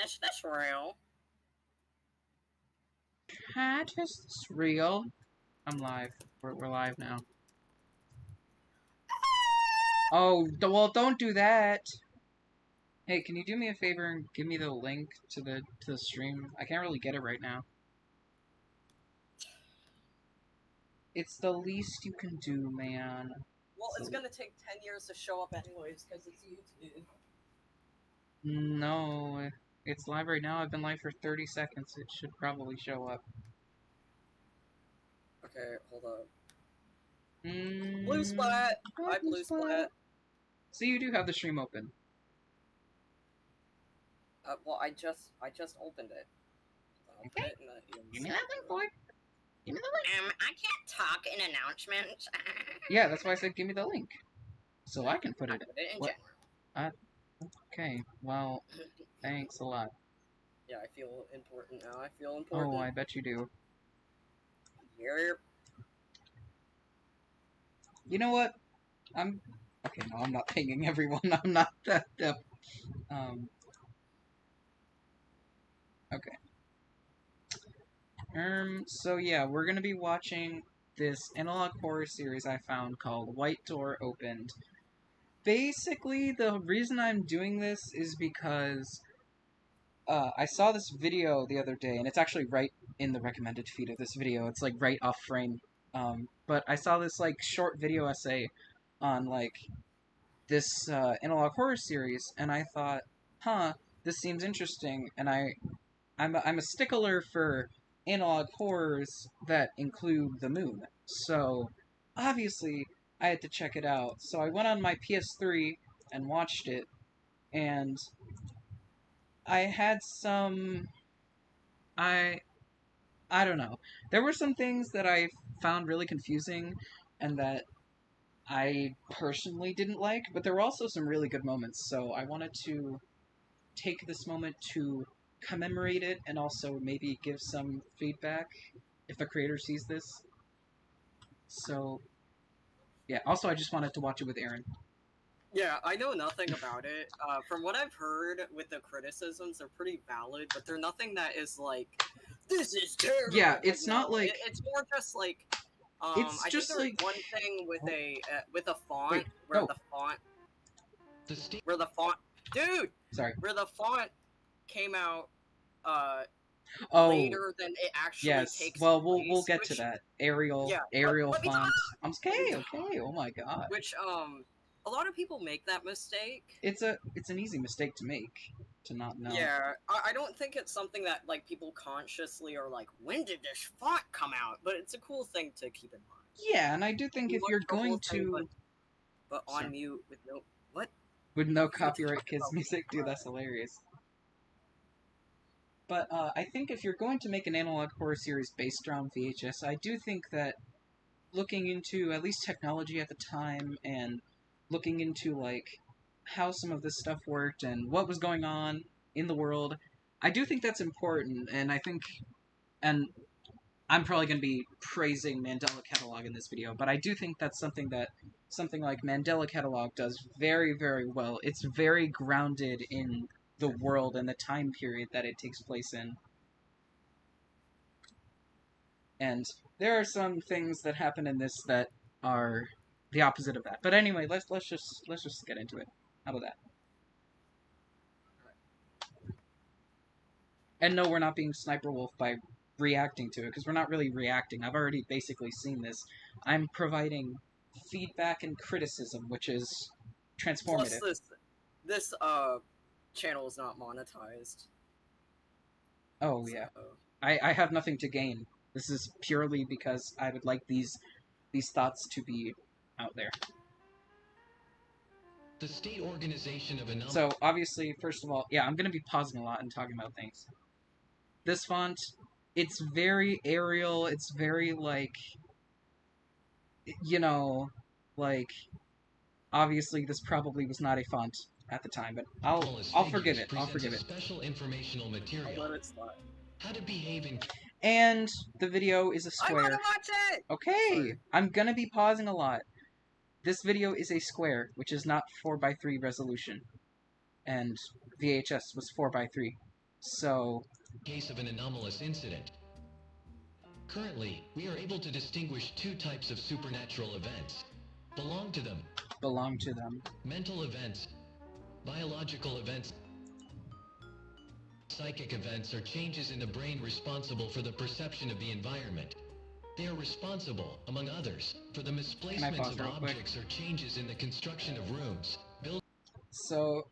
Is this real? Cat, is this real? I'm live. We're live now. Oh, well, don't do that. Hey, can you do me a favor and give me the link to the stream? I can't really get it right now. It's the least you can do, man. Well, it's gonna take 10 years to show up anyways, because it's YouTube. No, it's live right now. I've been live for 30 seconds. It should probably show up. Okay, hold up. Mm, Blue Splat! Hi, Blue Splat. So you do have the stream open. Well, I just opened it. I'll put it in the... Give me that link, boy. Give me the link. I can't talk in announcements. Yeah, that's why I said give me the link. So I can put it, put it in what? general. Okay, well, thanks a lot. Yeah, I feel important now. I feel important. Oh, I bet you do. Here. You know what? Okay, no, I'm not pinging everyone. I'm not that okay. So yeah, we're gonna be watching this analog horror series I found called White Door Opened. Basically, the reason I'm doing this is because I saw this video the other day, and it's actually right in the recommended feed of this video. It's like right off frame. But I saw this like short video essay on like this analog horror series, and I thought, huh, this seems interesting. And I'm a stickler for analog horrors that include the moon. So obviously I had to check it out. So I went on my PS3 and watched it, and I had some I don't know. There were some things that I found really confusing and that I personally didn't like, but there were also some really good moments. So I wanted to take this moment to commemorate it and also maybe give some feedback if the creator sees this. So yeah, also I just wanted to watch it with Aaron. Yeah, I know nothing about it. From what I've heard with the criticisms, they're pretty valid, but they're nothing that is like, this is terrible. Yeah, it's not like it's more just like it's I just think there's like one thing with a font Wait, where no. the font dude, Sorry. where the font came out later than it actually takes Well, place, we'll get to that. Arial font. I'm okay. Oh my god. Which a lot of people make that mistake. It's an easy mistake to make, to not know. Yeah, I don't think it's something that like people consciously are like, when did this font come out? But it's a cool thing to keep in mind. Yeah, and I do think if you're going to but on mute with no what? With no copyright kids music, dude, that's hilarious. But I think if you're going to make an analog horror series based around VHS, I do think that looking into at least technology at the time and looking into like how some of this stuff worked and what was going on in the world, I do think that's important. And I think, and I'm probably going to be praising Mandela Catalog in this video, but I do think that's something like Mandela Catalog does very, very well. It's very grounded in the world and the time period that it takes place in. And there are some things that happen in this that are the opposite of that. But anyway, let's just get into it. How about that? And no, we're not being Sniper Wolf by reacting to it, because we're not really reacting. I've already basically seen this. I'm providing feedback and criticism, which is transformative. Plus, this channel is not monetized. Oh, yeah. I have nothing to gain. This is purely because I would like these thoughts to be out there. The state organization of So, obviously, first of all, yeah, I'm going to be pausing a lot and talking about things. This font, it's very Arial, it's very, like, you know, like, obviously this probably was not a font at the time, but I'll forgive it. I'll forgive it. Special informational material. I'll let it slide. How to behave in... And the video is a square. I want to watch it! Okay, Sorry. I'm gonna be pausing a lot. This video is a square, which is not 4:3 resolution. And VHS was 4:3. So, case of an anomalous incident. Currently, we are able to distinguish two types of supernatural events. Belong to them. Mental events, biological events, psychic events are changes in the brain responsible for the perception of the environment. They are responsible, among others, for the misplacements pause of real quick? objects or changes in the construction of rooms, buildings. So,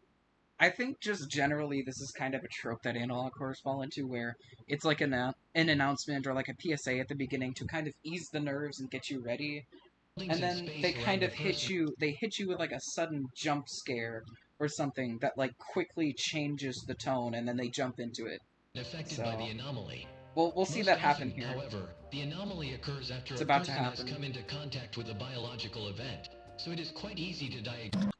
I think just generally this is kind of a trope that analog horrors fall into, where it's like an announcement or like a PSA at the beginning to kind of ease the nerves and get you ready, and then space they around kind the of hit person. you. They hit you with like a sudden jump scare or something that like quickly changes the tone, and then they jump into it. Affected So- by the anomaly. We'll see Most that happen often, here. However, the anomaly occurs after It's a about to person has happen. come into contact with a biological event, so it is quite easy to diagnose.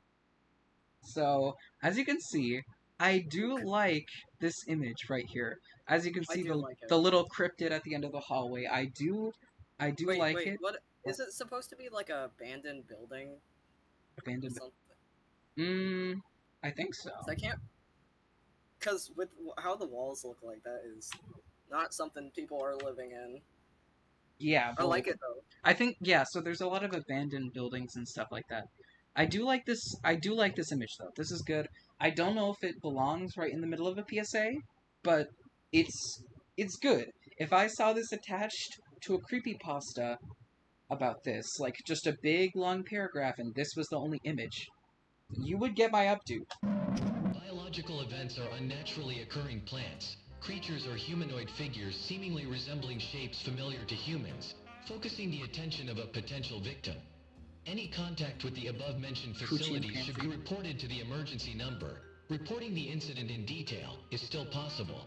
So, as you can see, I do like this image right here. As you can I see, do like it. the little cryptid at the end of the hallway. I do Wait, like wait, it. what is it supposed to be, like a abandoned building or Abandoned. something? I think so. 'Cause I can't, because with how the walls look like, that is not something people are living in. Yeah, I like it though. I think so. There's a lot of abandoned buildings and stuff like that. I do like this. I do like this image though. This is good. I don't know if it belongs right in the middle of a PSA, but it's good. If I saw this attached to a creepypasta about this, like just a big long paragraph, and this was the only image, you would get my updo. Biological events are unnaturally occurring plants, creatures or humanoid figures seemingly resembling shapes familiar to humans, focusing the attention of a potential victim. Any contact with the above-mentioned Coochie and facilities should be pantry. reported to the emergency number. Reporting the incident in detail is still possible.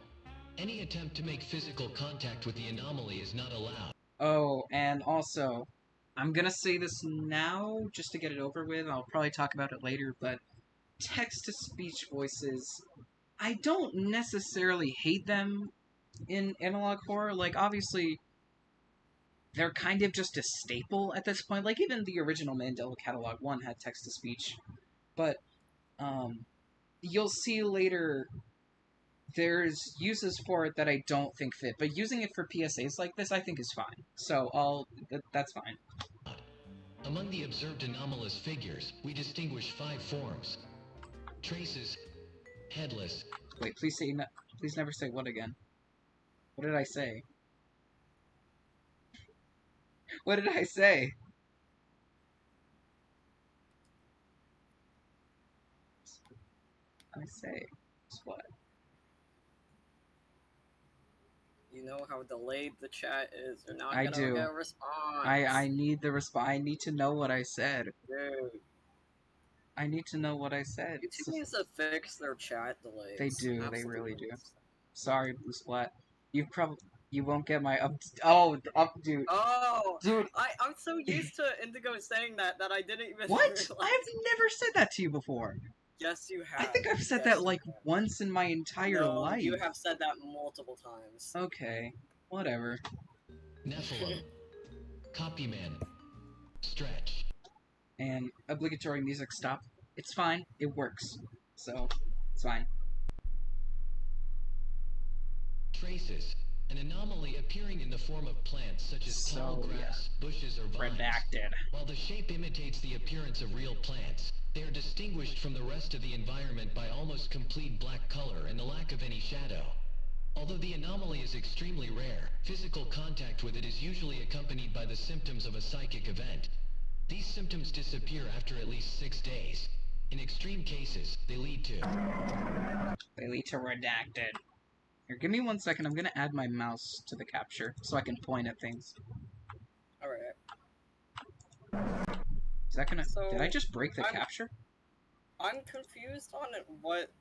Any attempt to make physical contact with the anomaly is not allowed. Oh, and also, I'm gonna say this now just to get it over with. I'll probably talk about it later, but text-to-speech voices, I don't necessarily hate them in analog horror. Like, obviously, they're kind of just a staple at this point. Like, even the original Mandela Catalog 1 had text-to-speech. But, you'll see later there's uses for it that I don't think fit. But using it for PSAs like this, I think is fine. So, that's fine. Among the observed anomalous figures, we distinguish 5 forms. Traces, headless, Wait, please never say what again. What did I say? What did I say? What? You know how delayed the chat is. You're not I gonna do. get a response. I need the response. I need to know what I said. Dude, I need to know what I said. YouTube needs to fix their chat delays. They do, they Absolutely really do. needs to. Sorry, Blue Splat. You won't get my dude. Oh, Dude, I'm so used to Indigo saying that I didn't even what? realize. I've never said that to you before. Yes, you have. I think I've said Yes, that you like have. once in my entire No, life. you have said that multiple times. Okay, whatever. Nephilim, Copyman, Stretch, And obligatory music stop. It's fine. It works. So, it's fine. Traces, an anomaly appearing in the form of plants such as tall So, grass, bushes, or vines. Redacted. While the shape imitates the appearance of real plants, they are distinguished from the rest of the environment by almost complete black color and the lack of any shadow. Although the anomaly is extremely rare, physical contact with it is usually accompanied by the symptoms of a psychic event. These symptoms disappear after at least 6 days. In extreme cases, they lead to redacted. Here, give me 1 second. I'm gonna add my mouse to the capture so I can point at things. Alright. Is that gonna... So, Did I just break the I'm- capture? I'm confused on what.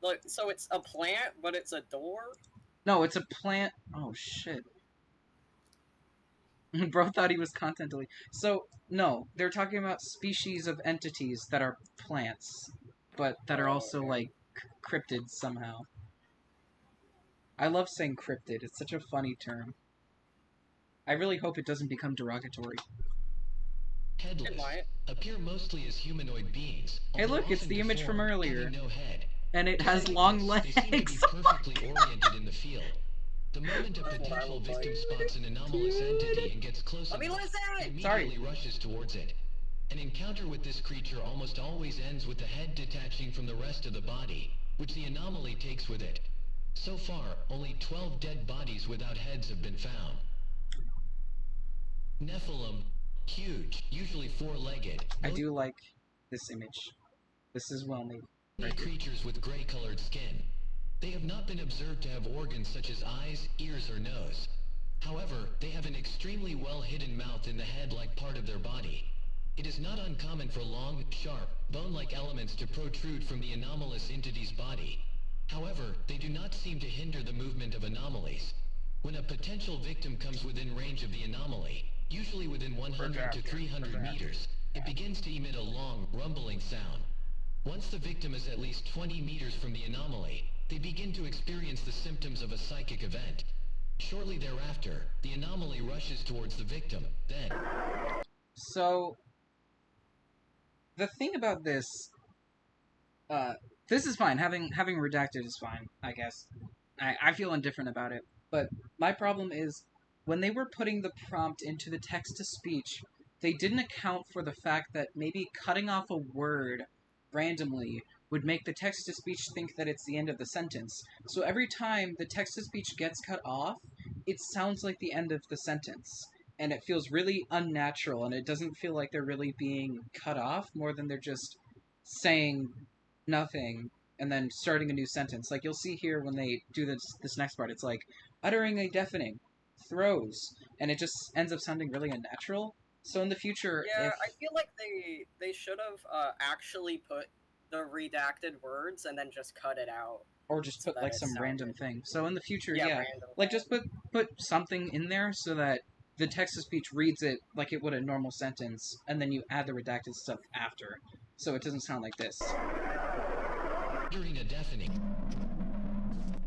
Look, so it's a plant, but it's a door? No, it's a plant... Oh, shit. Bro thought he was content delete. So, no. They're talking about species of entities that are plants, but that are Oh, also, okay. like, cryptids somehow. I love saying cryptid. It's such a funny term. I really hope it doesn't become derogatory. headless, It might. appear mostly as humanoid beings. Hey, although look, it's often the image from deformed, earlier. having no head. and it has Despite long this, they seem to be legs. perfectly oriented in the field. The moment a That's what I potential would victim like. spots an anomalous entity and gets close Let me enough, it listen! immediately rushes towards it. An encounter with this creature almost always ends with the head detaching from the rest of the body, which the anomaly takes with it. So far, only 12 dead bodies without heads have been found. Nephilim, huge, usually four-legged, I do like this image. This is well made. mostly creatures with gray-colored skin. They have not been observed to have organs such as eyes, ears, or nose. However, they have an extremely well-hidden mouth in the head-like part of their body. It is not uncommon for long, sharp, bone-like elements to protrude from the anomalous entity's body. However, they do not seem to hinder the movement of anomalies. When a potential victim comes within range of the anomaly, usually within 100 to 300 meters, it begins to emit a long, rumbling sound. Once the victim is at least 20 meters from the anomaly, they begin to experience the symptoms of a psychic event. Shortly thereafter, the anomaly rushes towards the victim, then... So, the thing about this, this is fine. Having redacted is fine, I guess. I feel indifferent about it. But my problem is, when they were putting the prompt into the text-to-speech, they didn't account for the fact that maybe cutting off a word randomly would make the text-to-speech think that it's the end of the sentence. So every time the text-to-speech gets cut off, it sounds like the end of the sentence. And it feels really unnatural, and it doesn't feel like they're really being cut off, more than they're just saying nothing and then starting a new sentence. Like, you'll see here when they do this next part, it's like, uttering a deafening, throws, and it just ends up sounding really unnatural. So in the future, Yeah, if... I feel like they should have actually put the redacted words and then just cut it out. Or just so put, that like, it some random sounded- thing. So in the future, Yeah, yeah, random. like, just put something in there so that the text-to-speech reads it like it would a normal sentence, and then you add the redacted stuff after, so it doesn't sound like this. Uttering a deafening...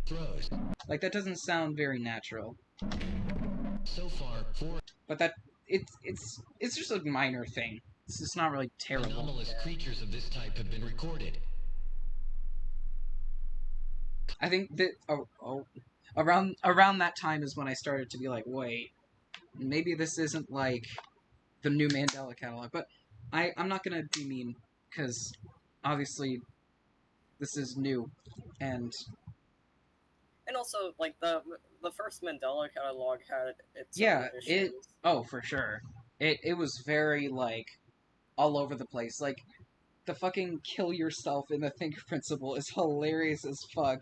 throws. Like, that doesn't sound very natural. So far, 4 But that... It's just a minor thing. It's just not really terrible. anomalous creatures of this type have been recorded. I think that... Around that time is when I started to be like, wait, maybe this isn't, like, the new Mandela catalog. But I'm not gonna be mean, because obviously this is new, and also, like, the first Mandela catalog had its yeah, own issues. oh, for sure. It was very, like, all over the place. Like, the fucking kill yourself in the Thinker principle is hilarious as fuck.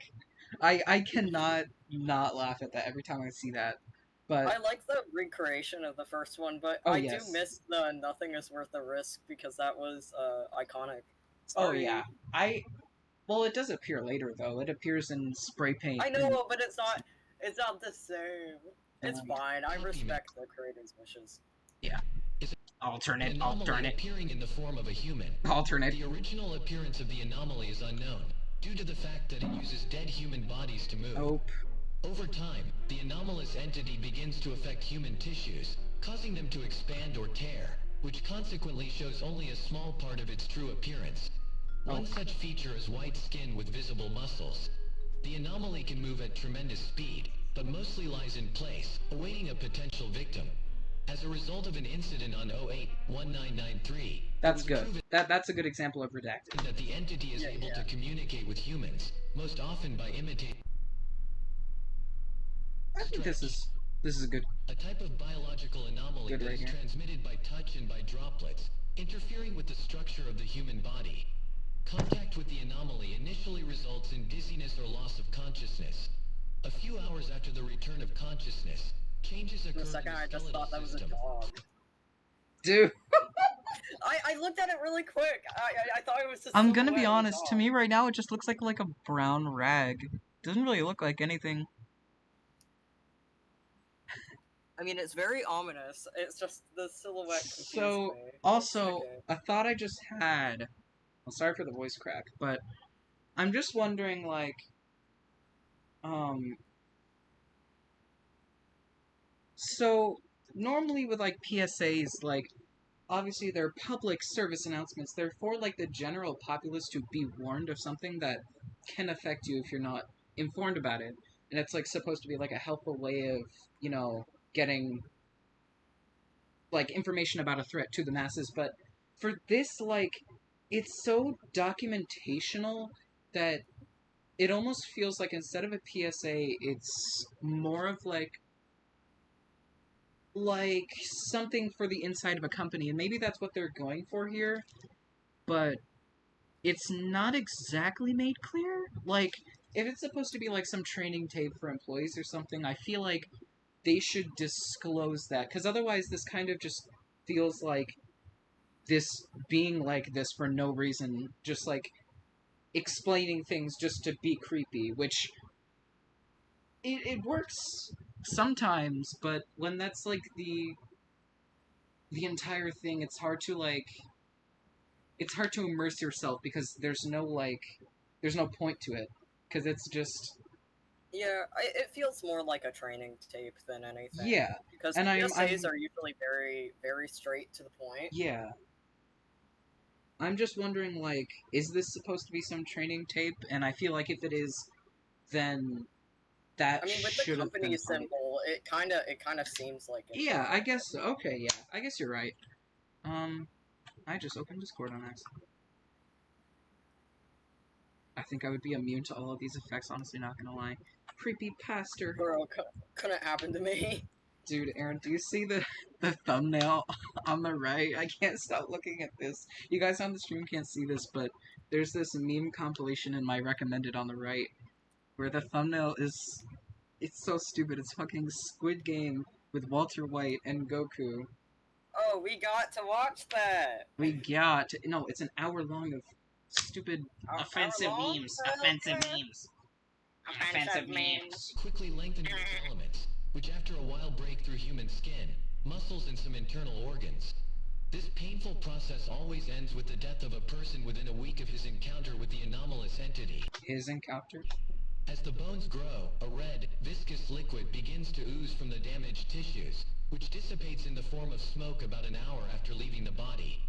I cannot not laugh at that every time I see that. But I like the recreation of the first one, but Oh, I yes. do miss the "Nothing is worth the risk" because that was iconic. oh Sorry. yeah, well, it does appear later though. It appears in spray paint. I know, but it's not the same. It's Um, fine. I copy respect the creator's wishes. Alternate, Anomaly appearing in the form of a human. alternate. The original appearance of the anomaly is unknown, due to the fact that it uses dead human bodies to move. Oh, Over time, the anomalous entity begins to affect human tissues, causing them to expand or tear, which consequently shows only a small part of its true appearance. One such feature is white skin with visible muscles. The anomaly can move at tremendous speed, but mostly lies in place, awaiting a potential victim. As a result of an incident on 08-1993, that's good. That's a good example of redacted. that the entity is able to communicate with humans, most often by imitating I think this is a good. a type of biological anomaly Good that right is here. transmitted by touch and by droplets, interfering with the structure of the human body. Contact with the anomaly initially results in dizziness or loss of consciousness. A few hours after the return of consciousness, changes occur For a second, in I the just skeletal thought that was a system. dog. Dude, I looked at it really quick. I thought it was. I'm gonna be honest. To me, right now, it just looks like a brown rag. Doesn't really look like anything. I mean, it's very ominous. It's just the silhouette confused So, me. also, Okay. a thought I just had. Well, sorry for the voice crack, but I'm just wondering, like, so normally with like PSAs, like, obviously they're public service announcements. They're for like the general populace to be warned of something that can affect you if you're not informed about it. And it's like supposed to be like a helpful way of, getting like information about a threat to the masses, but for this, like, it's so documentational that it almost feels like instead of a PSA, it's more of like something for the inside of a company, and maybe that's what they're going for here, but it's not exactly made clear. Like, if it's supposed to be like some training tape for employees or something, I feel like they should disclose that, because otherwise this kind of just feels like this being like this for no reason, just like explaining things just to be creepy, which it works sometimes, but when that's like the entire thing, it's hard to immerse yourself because there's no point to it, because it's just Yeah, it feels more like a training tape than anything. yeah. Because And PSAs are usually very, very straight to the point. Yeah. I'm just wondering, like, is this supposed to be some training tape? And I feel like if it is, then that I mean, with the should have been company part of it. symbol, it kind of seems like it. Yeah, I guess so. Okay, yeah. I guess you're right. I just opened Discord on accident. I think I would be immune to all of these effects, honestly, not gonna lie. Creepy pastor. Bro, couldn't happen to me. Dude, Aaron, do you see the thumbnail on the right? I can't stop looking at this. You guys on the stream can't see this, but there's this meme compilation in my recommended on the right, where the thumbnail is... It's so stupid. It's fucking Squid Game with Walter White and Goku. Oh, we got to watch that! We got... No, it's an hour long of stupid offensive Hour long? memes. Offensive memes. Offensive memes. Quickly lengthen your elements, which after a while break through human skin, muscles, and some internal organs. This painful process always ends with the death of a person within a week of his encounter with the anomalous entity. His encounter? As the bones grow, a red, viscous liquid begins to ooze from the damaged tissues, which dissipates in the form of smoke about an hour after leaving the body.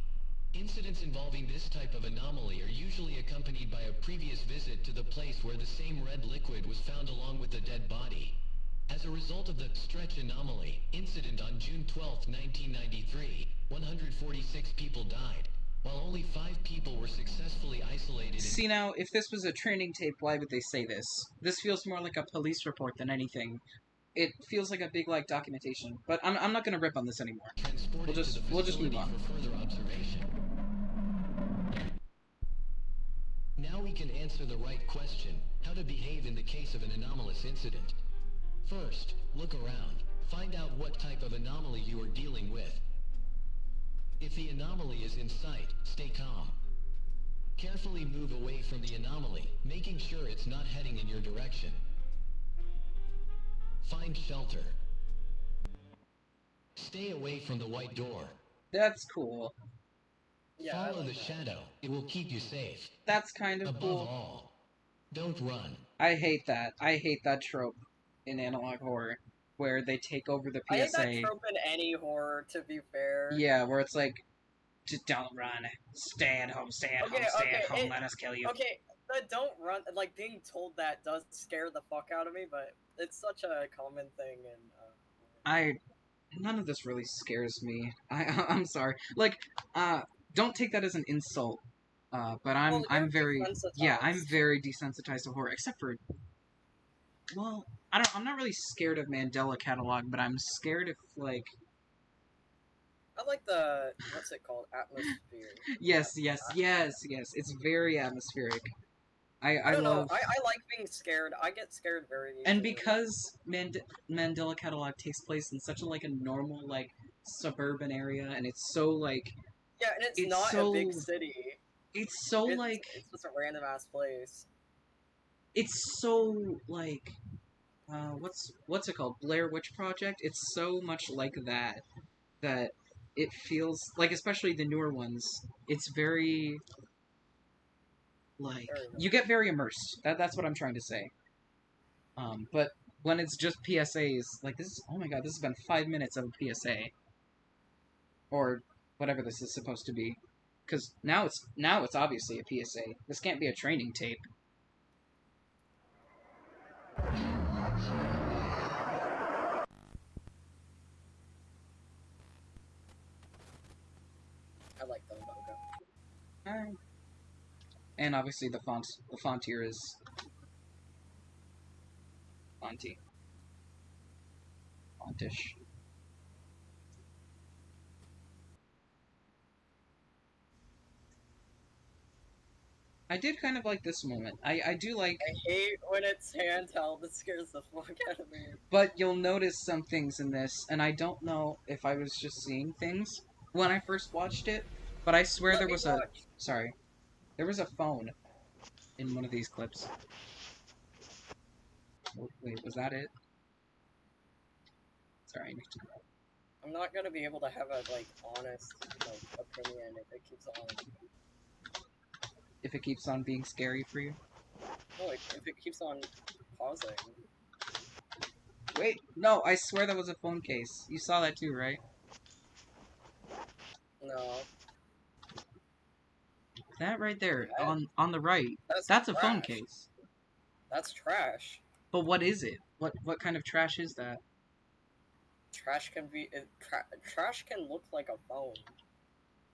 Incidents involving this type of anomaly are usually accompanied by a previous visit to the place where the same red liquid was found along with the dead body. As a result of the Stretch Anomaly incident on June 12, 1993, 146 people died, while only 5 people were successfully isolated. See now, if this was a training tape, why would they say this? This feels more like a police report than anything. It feels like a big, like, documentation. But I'm not gonna rip on this anymore. Transported We'll just move on. for further observation. Now we can answer the right question, how to behave in the case of an anomalous incident. First, look around. Find out what type of anomaly you are dealing with. If the anomaly is in sight, stay calm. Carefully move away from the anomaly, making sure it's not heading in your direction. Find shelter. Stay away from the white door. That's cool. Yeah, I Follow like the that. shadow. It will keep you safe. That's kind of Above cool. all, don't run. I hate that. I hate that trope in analog horror, where they take over the I hate PSA. that trope in any horror, to be fair. Yeah, where it's like, just don't run. Stay at home, stay at home, stay at home, let us kill you. Okay, the don't run, like, being told that does scare the fuck out of me, but it's such a common thing in, None of this really scares me. I'm sorry. Like, don't take that as an insult. But I'm you're very, yeah, I'm desensitized. very desensitized to horror, except for, well, I'm not really scared of Mandela Catalog, but I'm scared if, like, I like the, what's it called, atmosphere. yes, it's very atmospheric. I don't love, know, I like being scared. I get scared very easily. and because Mandela Catalog takes place in such a, like, a normal, like, suburban area, and it's so, like, Yeah, and it's it's not so- a big city. it's so, It's, like, it's just a random ass place. it's so, like, what's it called? Blair Witch Project? It's so much like that it feels, like, especially the newer ones, it's very, like, Very you get very immersed. That's what I'm trying to say. But when it's just PSAs, like, this is, oh my god, this has been 5 minutes of a PSA. Or whatever this is supposed to be. Because now it's obviously a PSA. This can't be a training tape. I like the logo. Alright. And obviously the font here is Fonty. Fontish. I did kind of like this moment. I do like... I hate when it's handheld. It scares the fuck out of me. But you'll notice some things in this, and I don't know if I was just seeing things when I first watched it, but I swear there was a... Sorry. There was a phone in one of these clips. Oh, wait, was that it? Sorry, I need to... I'm not gonna be able to have a, like, honest, like, opinion if it keeps on... If it keeps on being scary for you? No, like, if it keeps on pausing. Wait, no, I swear that was a phone case. You saw that too, right? No. That right there, That- on the right, that's a phone case. That's trash. But what is it? What kind of trash is that? Trash can be... trash can look like a phone.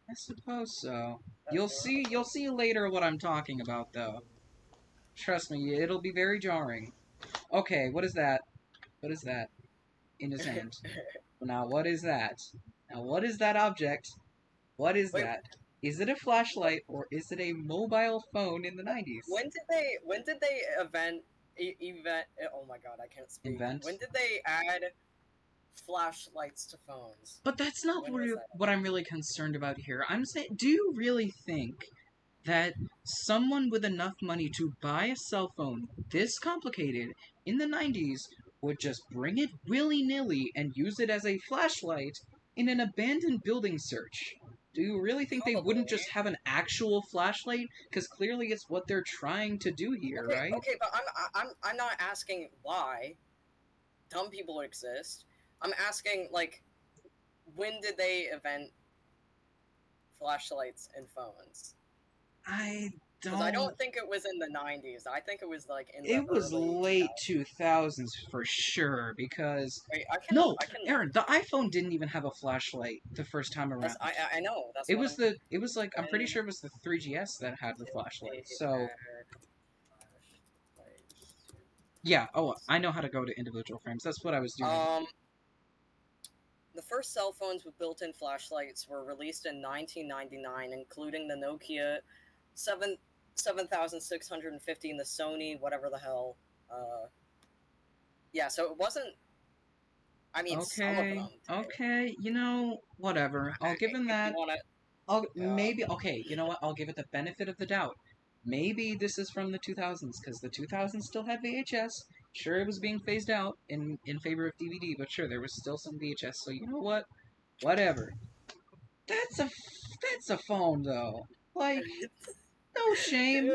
I suppose so. That's You'll see later what I'm talking about, though. Trust me, it'll be very jarring. Okay, what is that? What is that? In his hand. Now, what is that? Now, what is that object? What is Wait. that? Is it a flashlight, or is it a mobile phone in the 90s? When did they event... oh my god, I can't speak. Invent? When did they add flashlights to phones? But that's not When was that? what I'm really concerned about here. I'm saying, do you really think that someone with enough money to buy a cell phone this complicated in the 90s would just bring it willy-nilly and use it as a flashlight in an abandoned building search? Do you really think they wouldn't Probably. just have an actual flashlight? Because clearly it's what they're trying to do here, Okay, right? okay, but I'm not asking why dumb people exist. I'm asking, like, when did they invent flashlights in phones? I Because I don't think it was in the 90s. I think it was, like, in the It was early late 2000s. 2000s for sure, because... Wait, I can... No, I can, Aaron, the iPhone didn't even have a flashlight the first time around. I know. That's It what was I'm- it was like, I'm pretty sure it was the 3GS that had the flashlight, so... Yeah, oh, I know how to go to individual frames, that's what I was doing. The first cell phones with built-in flashlights were released in 1999, including the Nokia 7650 and the Sony whatever the hell. Yeah, so it wasn't... I mean, some of Okay, them. okay, you know, whatever. I'll give him that. Maybe, okay, you know what, I'll give it the benefit of the doubt. Maybe this is from the 2000s, because the 2000s still had VHS. Sure, it was being phased out in favor of DVD, but sure, there was still some VHS, so you know what? Whatever. That's a phone, though. Like, no shame.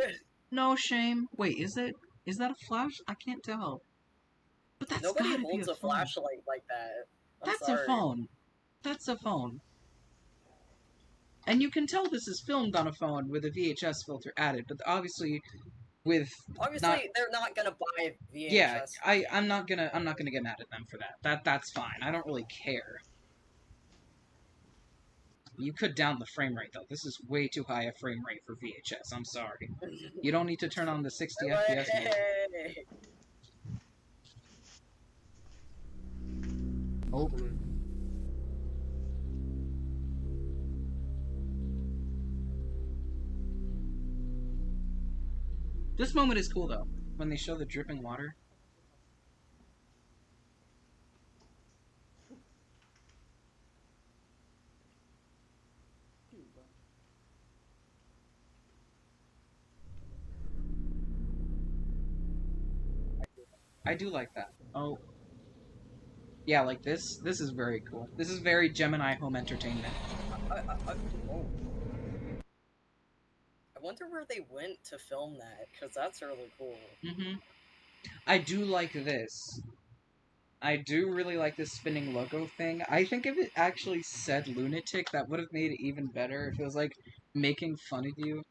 No shame. Wait, is that a flash? I can't tell. But that's Nobody gotta be holds a a phone. flashlight like that. I'm That's sorry. a phone. That's a phone. And you can tell this is filmed on a phone with a VHS filter added, but obviously with Obviously, they're not gonna buy VHS. yeah, I'm not gonna get mad at them for that. That's fine. I don't really care. You could down the frame rate though. This is way too high a frame rate for VHS. I'm sorry. You don't need to turn on the 60 FPS mode. Hey! Oh. This moment is cool though, when they show the dripping water. I do like that. Oh. Yeah, like this. This is very cool. This is very Gemini Home Entertainment. Oh. I wonder where they went to film that, because that's really cool. I do like this. I do really like this spinning logo thing. I think if it actually said lunatic, that would have made it even better. If it was like making fun of you.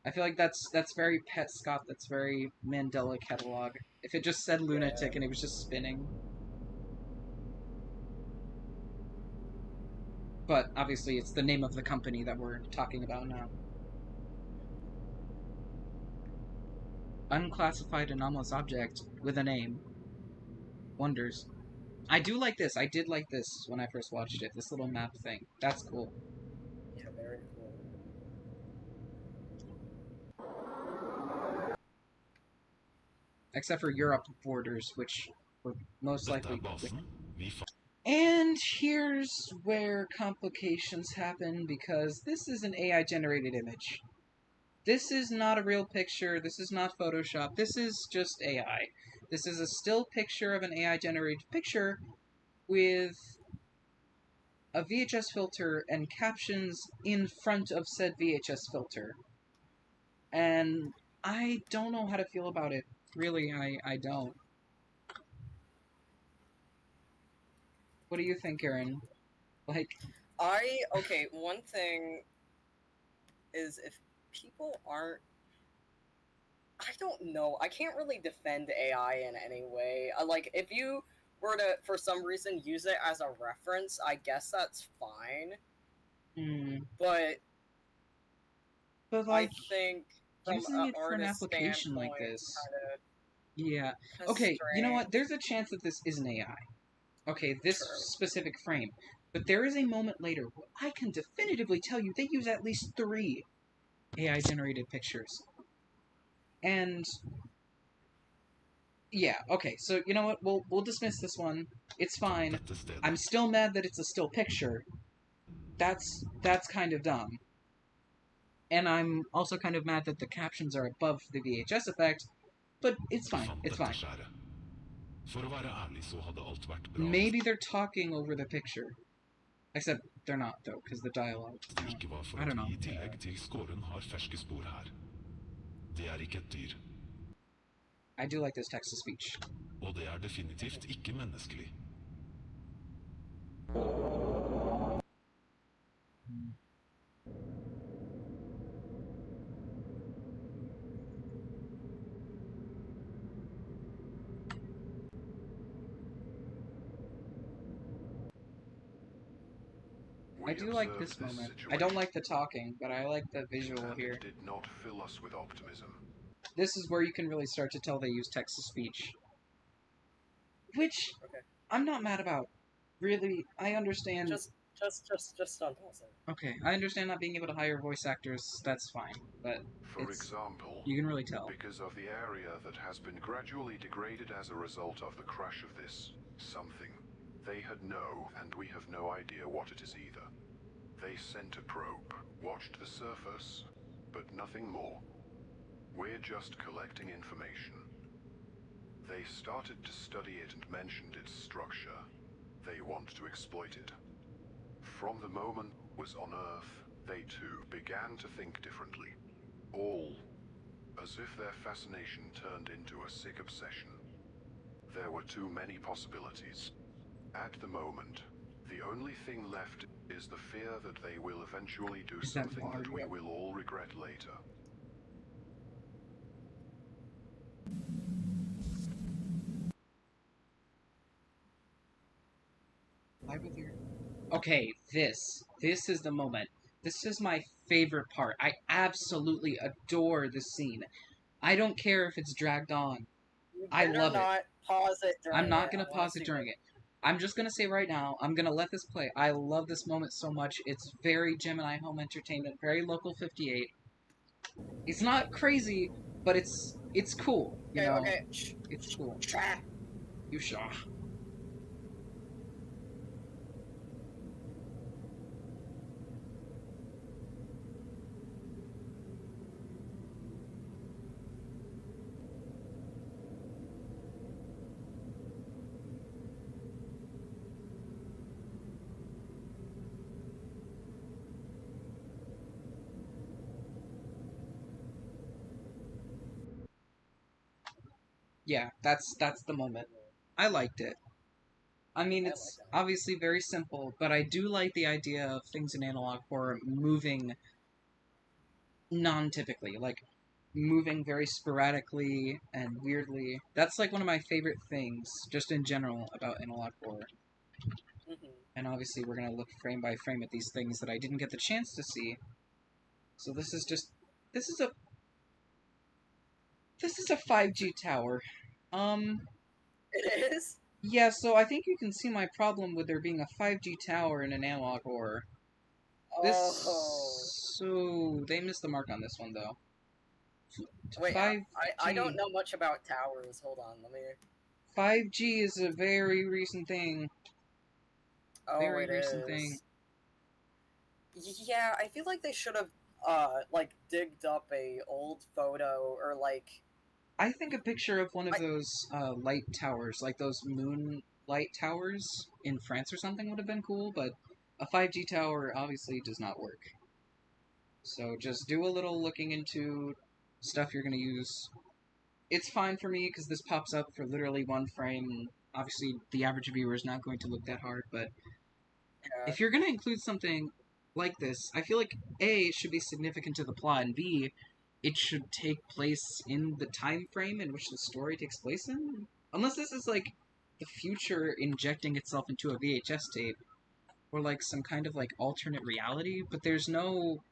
I feel like that's very Pet Scott. That's very Mandela Catalog. If it just said lunatic and it was just spinning. But obviously, it's the name of the company that we're talking about now. Unclassified anomalous object with a name. Wonders. I do like this. I did like this when I first watched it. This little map thing. That's cool. Yeah, very cool. Except for Europe borders, which were most Dette likely... er basen. Vi fa- And here's where complications happen, because this is an AI-generated image. This is not a real picture, this is not Photoshop, this is just AI. This is a still picture of an AI-generated picture with a VHS filter and captions in front of said VHS filter. And I don't know how to feel about it. Really, I don't. What do you think, Aaron? Like, Okay, one thing is if people aren't, I don't know, I can't really defend AI in any way. Like, if you were to, for some reason, use it as a reference, I guess that's fine. But like, I think from using an it for an artist application like standpoint, this. kinda Yeah. That's Okay, you know what? strange. There's a chance that this is an AI. Okay, this True. specific frame. But there is a moment later where I can definitively tell you they use at least 3 AI-generated pictures. And... yeah, okay, so you know what? We'll dismiss this one. It's fine. dette stedet. I'm still mad that it's a still picture. That's kind of dumb. And I'm also kind of mad that the captions are above the VHS effect, but it's Vi fine. fant It's dette fine. skjæret. For å være ærlig så hadde alt vært bra Maybe they're talking over the picture. Except they're not, though, because the dialogue. hvis det ikke var for I at don't know. vi i tillegg til skåren har ferske spor her. Det er ikke et dyr, I do like this text-to-speech. og det er definitivt ikke menneskelig. I do like this moment. I don't like the talking, but I like the visual here. Did not fill us with optimism. This is where you can really start to tell they use text-to-speech. Which, Okay. I'm not mad about. Really, I understand... Just don't pause it. Okay, I understand not being able to hire voice actors, that's fine, but For it's... example, you can really tell. because of the area that has been gradually degraded as a result of the crash of this something. They had no, and we have no idea what it is either. They sent a probe, watched the surface, but nothing more. We're just collecting information. They started to study it and mentioned its structure. They want to exploit it. From the moment it was on Earth, they too began to think differently. All as if their fascination turned into a sick obsession. There were too many possibilities. At the moment, the only thing left is the fear that they will eventually do Is that something that we Mario? will all regret later. Live with your... Okay, this is the moment. This is my favorite part. I absolutely adore this scene. I don't care if it's dragged on. You I better love it. not pause it during I'm not it. gonna I wanna pause it see during it. I'm just gonna say right now, I'm gonna let this play. I love this moment so much. It's very Gemini Home Entertainment, very Local 58. It's not crazy, but it's cool. You Okay, know, okay. Shh. it's cool. Shh. You shaw. Yeah, that's the moment. I liked it. I mean, I it's like that. obviously very simple, but I do like the idea of things in analog horror moving non-typically, like moving very sporadically and weirdly. That's like one of my favorite things, just in general, about analog horror. Hmm. And obviously, we're gonna look frame by frame at these things that I didn't get the chance to see. So this is a 5G tower. It is? Yeah, so I think you can see my problem with there being a 5G tower in an analog horror. Oh. So they missed the mark on this one though. Wait, 5G. I don't know much about towers. Hold on, let me... 5G is a very recent thing. Oh, Very it recent is. thing. Yeah, I feel like they should have, like, digged up a old photo, or, like... I think a picture of one of those light towers, like those moon light towers in France or something, would have been cool, but a 5G tower obviously does not work. So just do a little looking into stuff you're going to use. It's fine for me because this pops up for literally one frame, and obviously the average viewer is not going to look that hard, but Yeah. if you're going to include something like this, I feel like A, it should be significant to the plot, and B, it should take place in the time frame in which the story takes place in. Unless this is like the future injecting itself into a VHS tape, or like some kind of like alternate reality, but there's no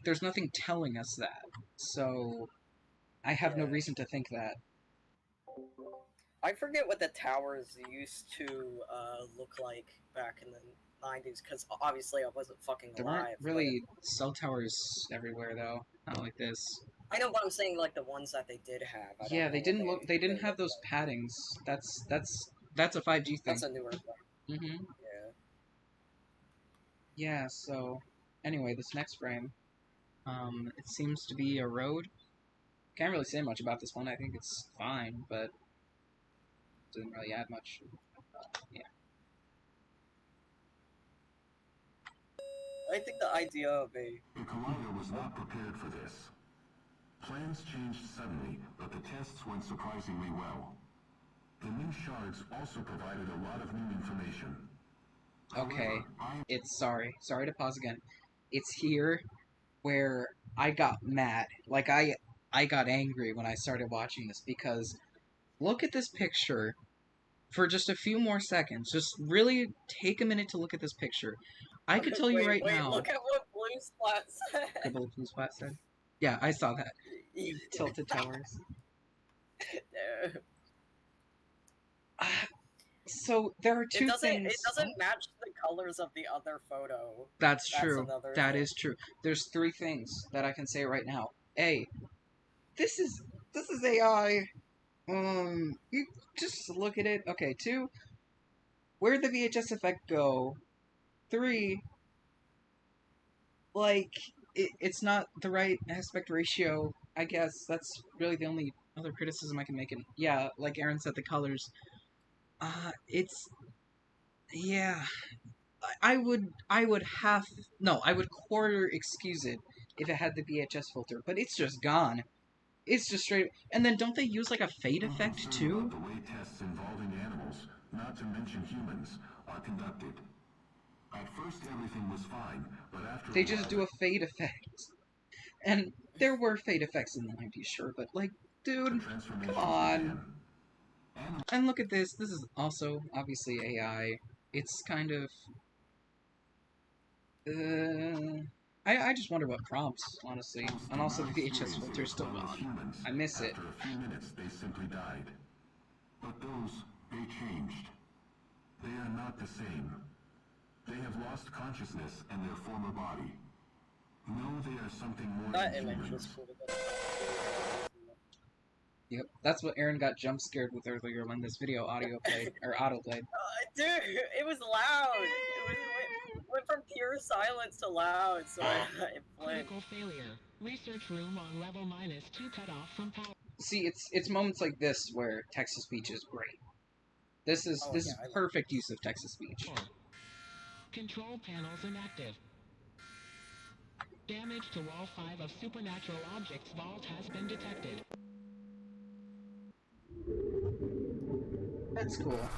there's nothing telling us that. So I have no Yeah. reason to think that. I forget what the towers used to look like back in the 90s, because obviously I wasn't fucking There alive. weren't really cell towers everywhere though. Not like this. I know, but I'm saying, like, the ones that they did have. I don't Yeah, know they what didn't look. They didn't have looked those like. paddings. That's a 5G thing. That's a newer thing. Mm-hmm. Yeah. Yeah. So anyway, this next frame, it seems to be a road. Can't really say much about this one. I think it's fine, but doesn't really add much. Yeah. I think the idea of a... The Collider was not prepared for this. Plans changed suddenly, but the tests went surprisingly well. The new shards also provided a lot of new information. Okay. It's sorry to pause again. It's here where I got mad. Like I got angry when I started watching this because look at this picture for just a few more seconds. Just really take a minute to look at this picture. I could tell you right now. Look at what Blue Splat said. Good Blue Splat said. Yeah, I saw that. Tilted towers. No. So there are two things. It doesn't match the colors of the other photo. That's true. That thing. is true. There's three things that I can say right now. A, this is AI. You just look at it. Okay. 2, where'd the VHS effect go? 3, like it's not the right aspect ratio. I guess that's really the only other criticism I can make. And yeah, like Aaron said, the colors. Yeah. I would quarter excuse it if it had the VHS filter, but it's just gone. It's just straight. And then don't they use like a fade effect too? The way tests involving animals, not to mention humans, are conducted. At first everything was fine, but after they just do a fade effect. And there were fade effects in the 90s, sure, but like, dude, come on. And look at this. This is also obviously AI. It's kind of I just wonder what prompts, honestly. And also the VHS filter is still on. I miss it. After a few minutes, they simply died. But those, they changed. They are not the same. They have lost consciousness and their former body. No, they are something more That than image humans. was cool. Yep, that's what Aaron got jump scared with earlier when this video audio played, or auto played. Dude, it was loud! Went from pure silence to loud, so I played. Critical failure. Research room on level -2 cut off from power. See, it's moments like this where text-to-speech is great. This is perfect use of text-to-speech. Control panels inactive. Damage to wall 5 of Supernatural Objects Vault has been detected. That's cool.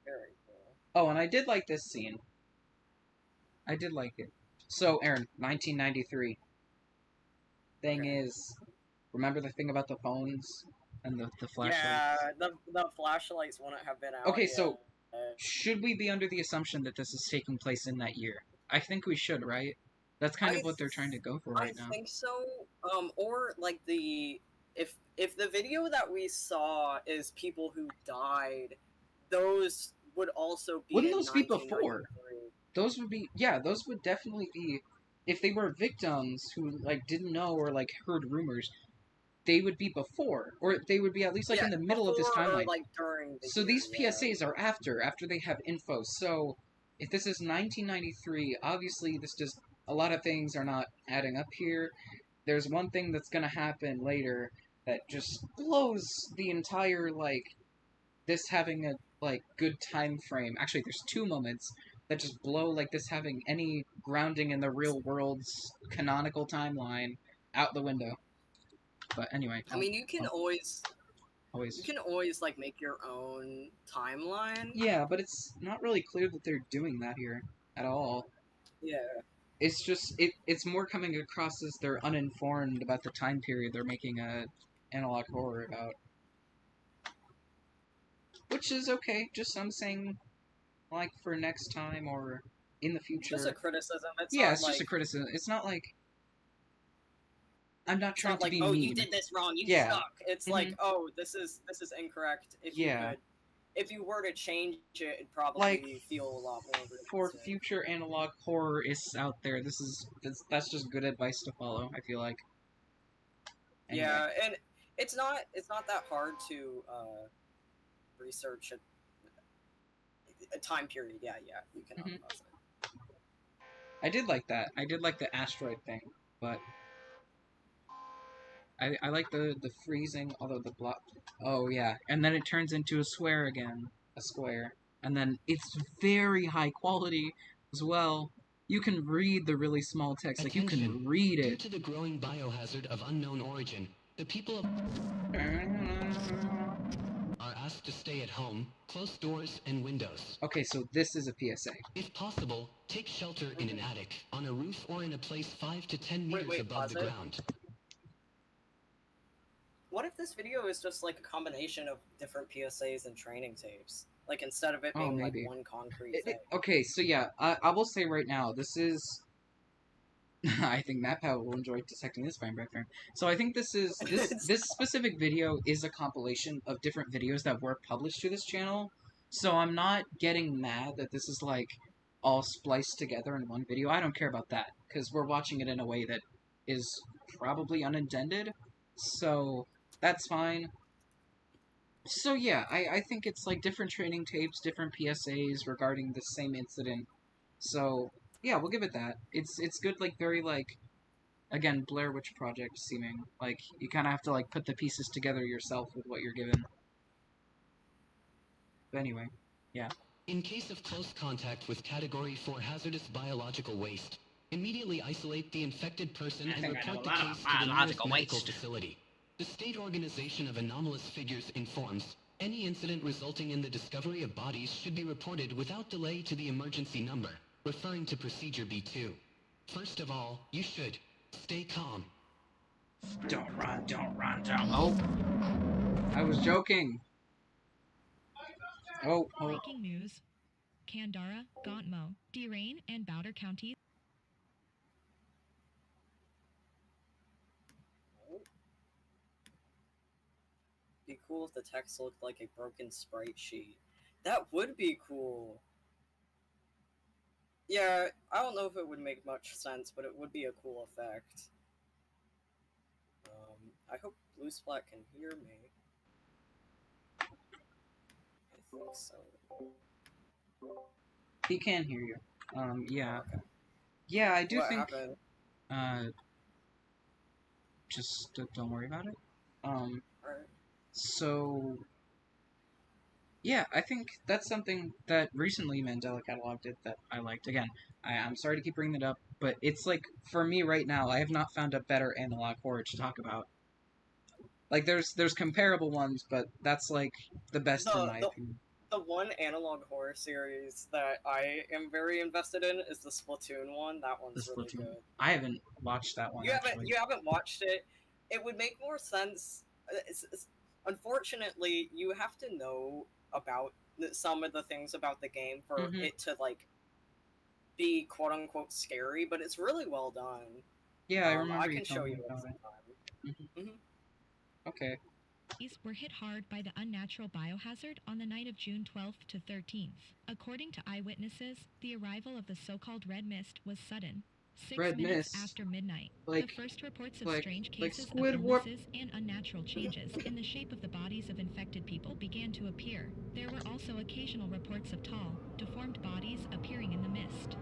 Very cool. Oh, and I did like this scene. I did like it. So, Aaron, 1993. thing Okay. is, remember the thing about the phones and the flashlights? Yeah, the flashlights wouldn't have been out Okay, yet. so should we be under the assumption that this is taking place in that year? I think we should, right? That's kind of what they're trying to go for right now. I think so. Or like if the video that we saw is people who died, those would also be. Wouldn't in those be before? 1993. Those would be, yeah, those would definitely be, if they were victims who, like, didn't know or, like, heard rumors, they would be before, or they would be at least, like, in the middle of this before or, timeline. like during the So year, these yeah. PSAs are after they have info. So if this is 1993, obviously this just, a lot of things are not adding up here. There's one thing that's gonna happen later that just blows the entire, like, this having a, like, good time frame. Actually, there's two moments that just blow, like, this having any grounding in the real world's canonical timeline out the window. But anyway. I mean, you can always always. like make your own timeline. Yeah, but it's not really clear that they're doing that here at all. Yeah. It's just it's more coming across as they're uninformed about the time period they're making a analog horror about. Which is okay, just I'm saying, like, for next time or in the future. Just a criticism. It's yeah, not it's like, just a criticism. It's not like I'm not it's trying not to like, be oh, mean. you did this wrong, you Yeah. suck. It's like, oh, this is incorrect. Yeah. If you were to change it, it'd probably Like, feel a lot more for realistic. future analog horrorists out there, that's just good advice to follow, I feel like. Anyway. Yeah, and it's not that hard to research a time period. Yeah, you can Mhm. unpause it. I did like that. I did like the asteroid thing, but I like the freezing, although the block. Oh yeah, and then it turns into a square again, a square, and then it's very high quality as well. You can read the really small text, like you can Attention. read Due it. to the growing biohazard of unknown origin, the people of are asked to stay at home, close doors and windows. Okay, so this is a PSA. If possible, take shelter in an attic, on a roof, or in a place 5 to 10 meters Wait, above pause the it. ground. What if this video is just like a combination of different PSAs and training tapes? Like instead of it Oh, being like maybe. one concrete thing. Okay, so yeah, I will say right now, this is. I think MatPat will enjoy dissecting this frame by frame. So I think this specific video is a compilation of different videos that were published to this channel. So I'm not getting mad that this is like all spliced together in one video. I don't care about that because we're watching it in a way that is probably unintended. So that's fine. So yeah, I think it's like different training tapes, different PSAs regarding the same incident. So yeah, we'll give it that. It's good, like very like, again, Blair Witch Project seeming. Like you kind of have to like put the pieces together yourself with what you're given. But anyway, yeah. In case of close contact with Category 4 hazardous biological waste, immediately isolate the infected person and report the case to the nearest medical facility. The State Organization of Anomalous Figures informs any incident resulting in the discovery of bodies should be reported without delay to the emergency number, referring to Procedure B2. First of all, you should stay calm. Don't run, don't. Oh, I was joking. Oh. Breaking news. Kandara, Gauntmo, Derain, and Bowder counties. Be cool if the text looked like a broken sprite sheet. That would be cool. Yeah, I don't know if it would make much sense, but it would be a cool effect. I hope Blue Splat can hear me. I think so. He can hear you. Yeah. Okay. Yeah, I do What think. happened? Just don't worry about it. Alright. So, yeah, I think that's something that recently Mandela Catalog did that I liked. Again, I'm sorry to keep bringing that up, but it's like, for me right now, I have not found a better analog horror to talk about. Like, there's comparable ones, but that's like the best in my opinion. the one analog horror series that I am very invested in is the Splatoon one. That one's The really Splatoon. good. I haven't watched that one actually. You haven't watched it. It would make more sense. Unfortunately, you have to know about some of the things about the game for Mhm. it to like be quote unquote scary, but it's really well done. Yeah, I remember I you can show telling you me it about it. sometime. Mhm. Okay. Were hit hard by the unnatural biohazard on the night of June 12th to 13th. According to eyewitnesses, the arrival of the so-called red mist was sudden. 6 Red minutes mist? after midnight, Like- the first reports of like- strange like cases of Squidward. illnesses and unnatural changes in the shape of the bodies of infected people began to appear. There were also occasional reports of tall, deformed bodies appearing in the mist.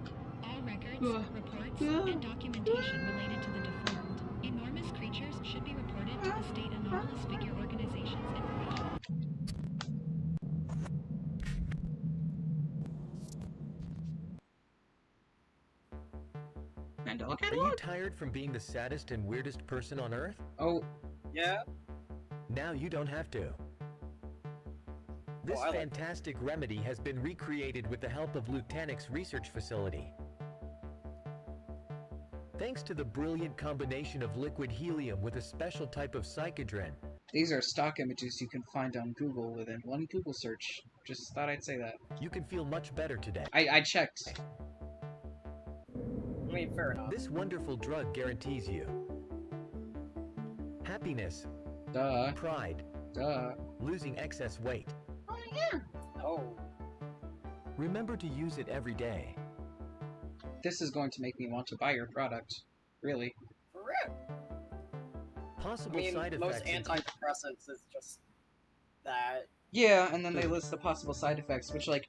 All records, reports, and documentation related to the deformed, enormous creatures should be reported to the State Anomalous Figure Organization's information. Mandela Are you catalog? tired from being the saddest and weirdest person on Earth? Oh, Yeah. Now you don't have to. This I like that. fantastic remedy has been recreated with the help of Lutanix Research Facility. Thanks to the brilliant combination of liquid helium with a special type of psychedrin, these are stock images you can find on Google within one Google search. Just thought I'd say that. you can feel much better today. I checked. I mean, fair enough. This wonderful drug guarantees you happiness, Duh. pride, Duh. losing excess weight. Oh. Remember to use it every day. This is going to make me want to buy your product. Really. For real. I Possible mean, side most effects include antidepressants is just that. Yeah, and then they list the possible side effects, which, like,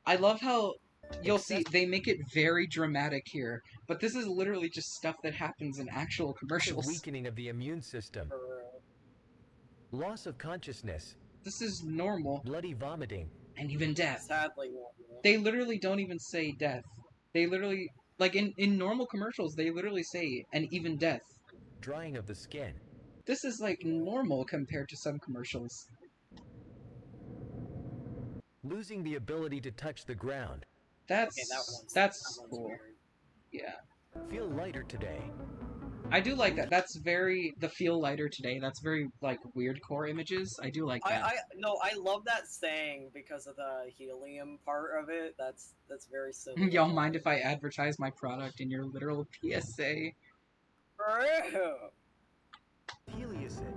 I love how you'll see they make it very dramatic here, but this is literally just stuff that happens in actual commercials. weakening of the immune system, For real. loss of consciousness, This is normal, bloody vomiting, and even death. Sadly, normal. They literally don't even say death. They literally, like, in normal commercials, they literally say, and even death. drying of the skin, This is, like, normal compared to some commercials. losing the ability to touch the ground. That's, Okay, that one's cool. weird. Yeah. Feel lighter today. I do like that. That's very, the feel lighter today. That's very, like, weird core images. I do like that. I love that saying because of the helium part of it. That's very silly. Y'all mind if I advertise my product in your literal PSA? For real. Heliacid,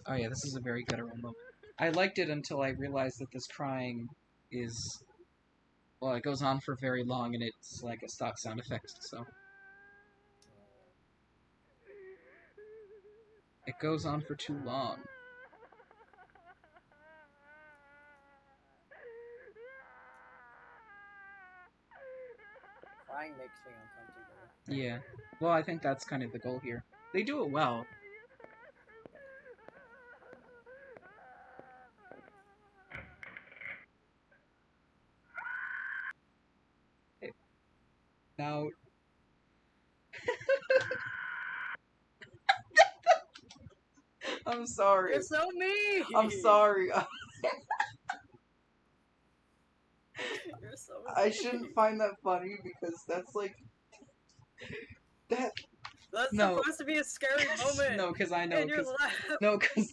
Oh yeah, this is a very guttural moment. I liked it until I realized that this crying is... Well, it goes on for very long, and it's like a stock sound effect, so... It goes on for too long. Crying makes me uncomfortable. Yeah. Well, I think that's kind of the goal here. They do it well. Now... I'm sorry. You're so mean. I'm sorry. You're so mean. I shouldn't find that funny because that's like... That... That's No. supposed to be a scary moment. No, because I know, And you're because laughing. no, because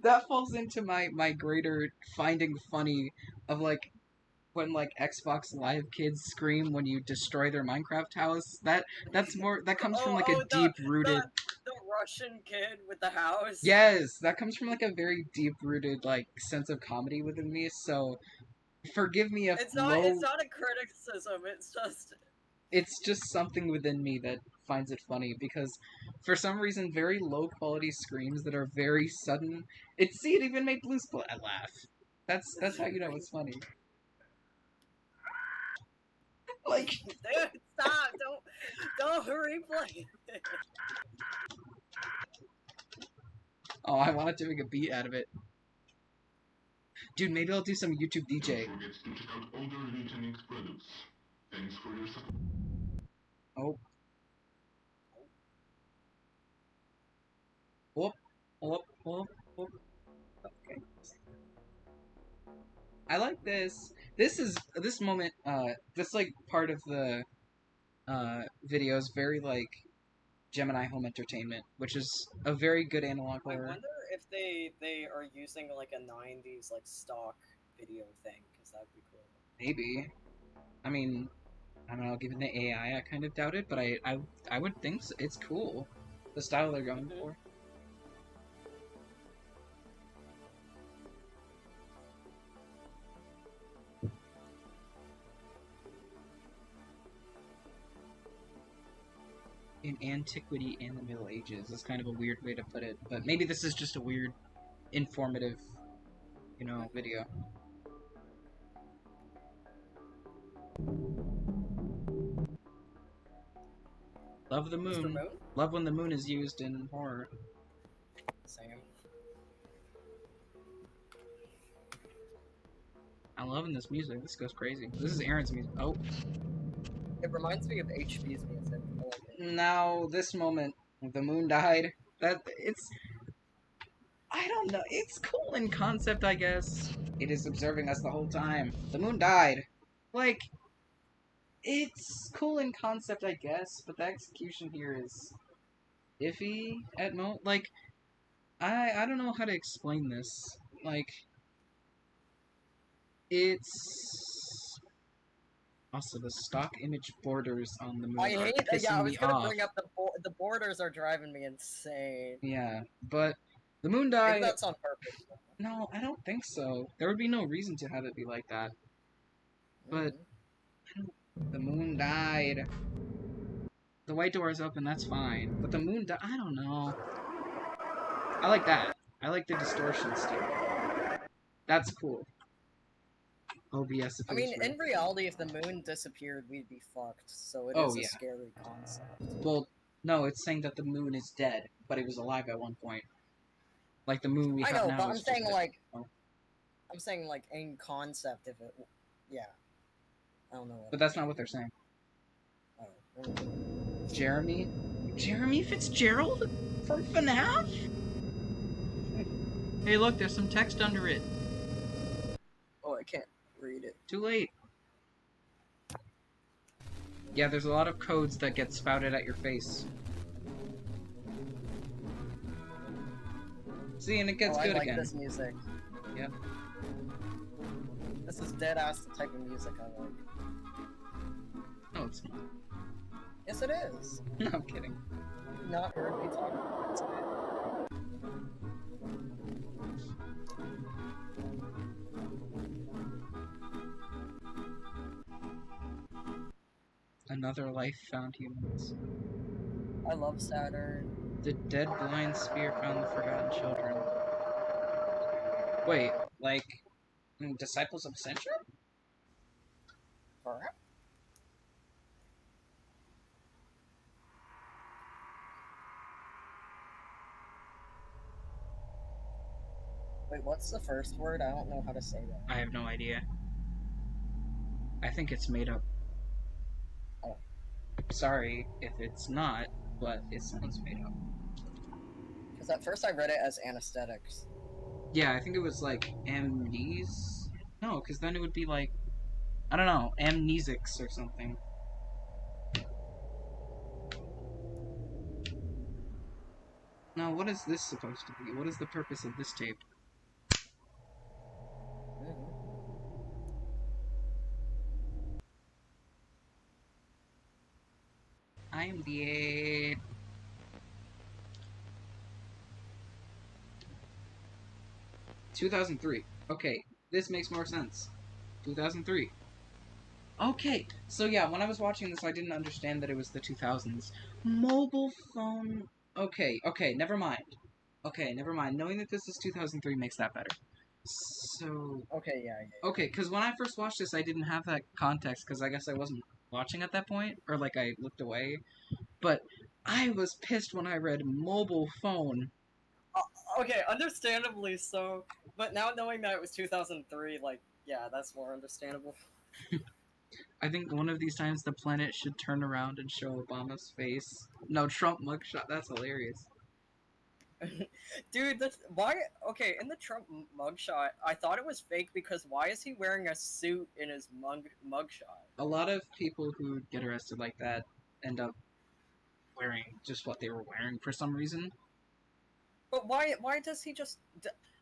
that falls into my greater finding funny of like when like Xbox Live kids scream when you destroy their Minecraft house. That's more that comes from like a deep rooted. The Russian kid with the house. Yes, that comes from like a very deep rooted like sense of comedy within me. So forgive me if It's not a criticism. it's just something within me that finds it funny because for some reason very low quality screams that are very sudden. It even made Blue Splat laugh. That's how you know it's funny. Like Dude, stop! Don't replay it. oh, I wanted to make a beat out of it. Dude, maybe I'll do some YouTube DJ. Don't forget to check out other Lutanix products. Thanks for your support. Oh. Whoop. Oh, oh, oh. Okay. I like this. This moment, this like part of the video is very like Gemini Home Entertainment, which is a very good analog I horror. wonder if they are using like a 90s like stock video thing, because that'd be cool. Maybe. I mean, I don't know, given the AI, I kind of doubt it, but I would think so. It's cool. The style they're going for. In antiquity and the Middle Ages. That's kind of a weird way to put it, but maybe this is just a weird, informative, video. Love the Mr. moon. Moon? Love when the moon is used in horror. Same. I'm loving this music. This goes crazy. This is Aaron's music. Oh. It reminds me of HB's music. I like it. Now, this moment, the moon died. I don't know. It's cool in concept, I guess. It is observing us the whole time. The moon died. Like, it's cool in concept, I guess, but the execution here is iffy at most. Like, I don't know how to explain this. Like, it's also the stock image borders on the moon I are hate that. pissing Yeah, I was me gonna off. bring up the borders are driving me insane. Yeah, but the moon Maybe died. that's on purpose. No, I don't think so. There would be no reason to have it be like that. But the moon died. The white door is open, that's fine. But the moon died. I don't know. I like that. I like the distortion still. That's cool. OBS if I it mean, was real. in reality, if the moon disappeared, we'd be fucked. So it Oh, is a yeah. scary concept. Well, no, it's saying that the moon is dead, but it was alive at one point. Like the moon we I have know, now but I'm is just saying dead. like, Oh. I'm saying like in concept, if it, yeah. I don't know. What But that's not what they're saying. Oh. Jeremy? Jeremy Fitzgerald? From FNAF? Hey look, there's some text under it. Oh, I can't read it. Too late. Yeah, there's a lot of codes that get spouted at your face. See, and it gets Oh, good I like again. this music. Yep. This is dead ass the type of music I like. No, it's not. Yes, it is. No, I'm kidding. You've not heard me talk about it today. Another life found humans. I love Saturn. The dead blind spear found the forgotten children. Wait, like Disciples of Ascension? Perhaps? Wait, what's the first word? I don't know how to say that. I have no idea. I think it's made up. Oh. Sorry if it's not, but it sounds made up. Because at first I read it as anesthetics. Yeah, I think it was like amnes. No, because then it would be like, I don't know, amnesics or something. Now, what is this supposed to be? What is the purpose of this tape? I am the 2003. Okay, this makes more sense. 2003. Okay, so yeah, when I was watching this, I didn't understand that it was the 2000s. Mobile phone. Okay, never mind. Okay, never mind. Knowing that this is 2003 makes that better. So. Okay, yeah. Okay, because when I first watched this, I didn't have that context, because I guess I wasn't watching at that point, or like I looked away. But I was pissed when I read mobile phone. Okay, understandably so. But now knowing that it was 2003, like, yeah, that's more understandable. I think one of these times the planet should turn around and show Obama's face. No, Trump mugshot. That's hilarious. Dude, that's why. Okay, in the Trump mugshot, I thought it was fake because why is he wearing a suit in his mugshot? A lot of people who get arrested like that end up wearing just what they were wearing for some reason. But why does he just?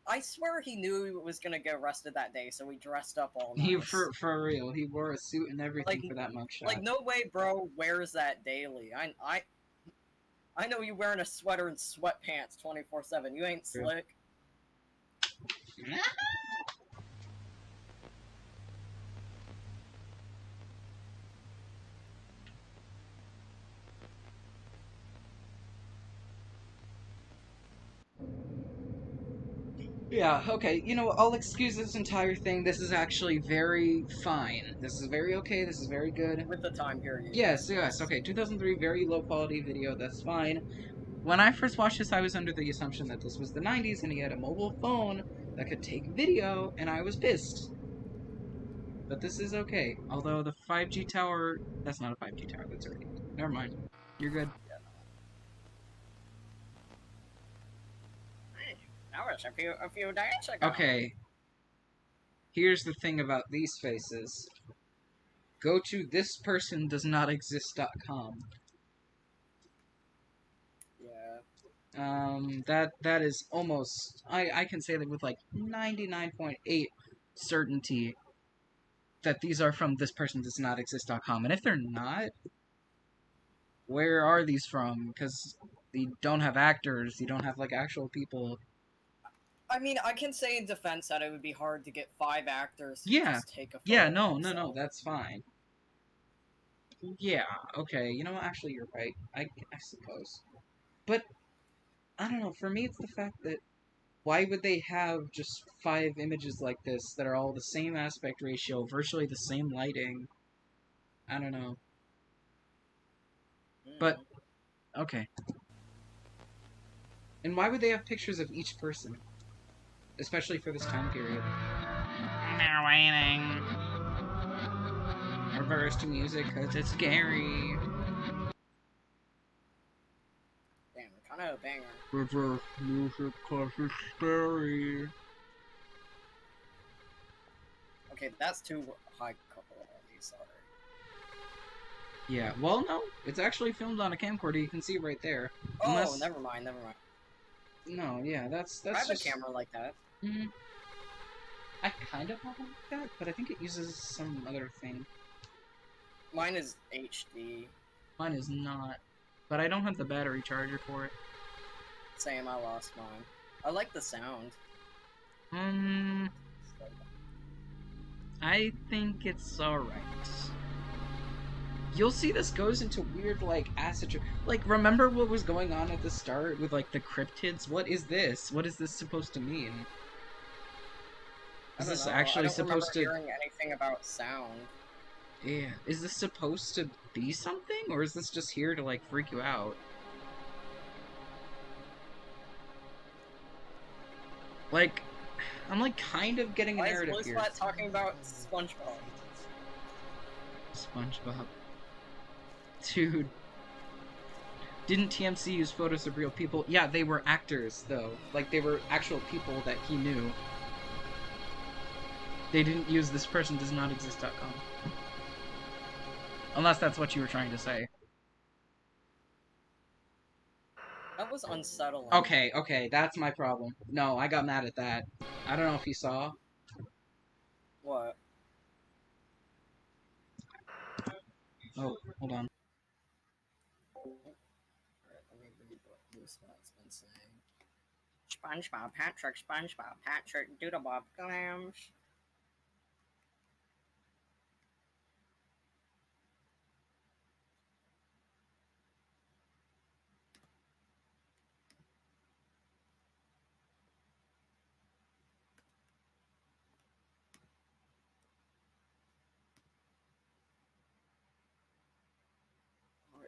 I swear he knew he was gonna get arrested that day, so he dressed up all nice. He for real, he wore a suit and everything for that mugshot. Like, no way, bro, wears that daily. I know you wearing a sweater and sweatpants 24/7. You ain't slick. Yeah, okay, you know, I'll excuse this entire thing. This is actually very fine. This is very okay, this is very good. With the time period. Yes, okay, 2003, very low quality video, that's fine. When I first watched this, I was under the assumption that this was the 90s and he had a mobile phone that could take video, and I was pissed. But this is okay. Although the 5G tower, that's not a 5G tower, that's already, never mind. You're good. That was a few days ago. Okay. Here's the thing about these faces. Go to thispersondoesnotexist.com. Yeah. That is almost, I can say that with like 99.8 certainty that these are from thispersondoesnotexist.com. And if they're not, where are these from? Because you don't have actors, you don't have like actual people. I mean, I can say in defense that it would be hard to get 5 actors to just take a photo. Yeah, no, that's fine. Yeah, okay, you know what, actually you're right, I suppose. But, I don't know, for me it's the fact that, why would they have just 5 images like this that are all the same aspect ratio, virtually the same lighting? I don't know. But, okay. And why would they have pictures of each person? Especially for this time period. They're waiting. Reverse to music, cause it's scary. Damn, kind of a banger. Reverse music, cause it's scary. Okay, that's too high quality, sorry. Yeah, well, no. It's actually filmed on a camcorder, you can see right there. Oh, Unless... never mind. No, yeah, that's I have just... a camera like that. I kind of have one like that, but I think it uses some other thing. Mine is HD. Mine is not. But I don't have the battery charger for it. Same, I lost mine. I like the sound. I think it's alright. You'll see this goes into weird, like, acid... Like, remember what was going on at the start with, like, the cryptids? What is this? What is this supposed to mean? Is this actually supposed to... I don't remember hearing anything about sound. Yeah. Is this supposed to be something? Or is this just here to, like, freak you out? Like, I'm, like, kind of getting a narrative here. Why is Blue talking about SpongeBob? SpongeBob. Dude. Didn't TMC use photos of real people? Yeah, they were actors, though. Like, they were actual people that he knew. They didn't use thispersondoesnotexist.com. Unless that's what you were trying to say. That was unsettling. Okay, that's my problem. No, I got mad at that. I don't know if you saw. What? Oh, hold on. Alright, let me read what Blue Spot's been saying. SpongeBob, Patrick, Doodlebob, Clams.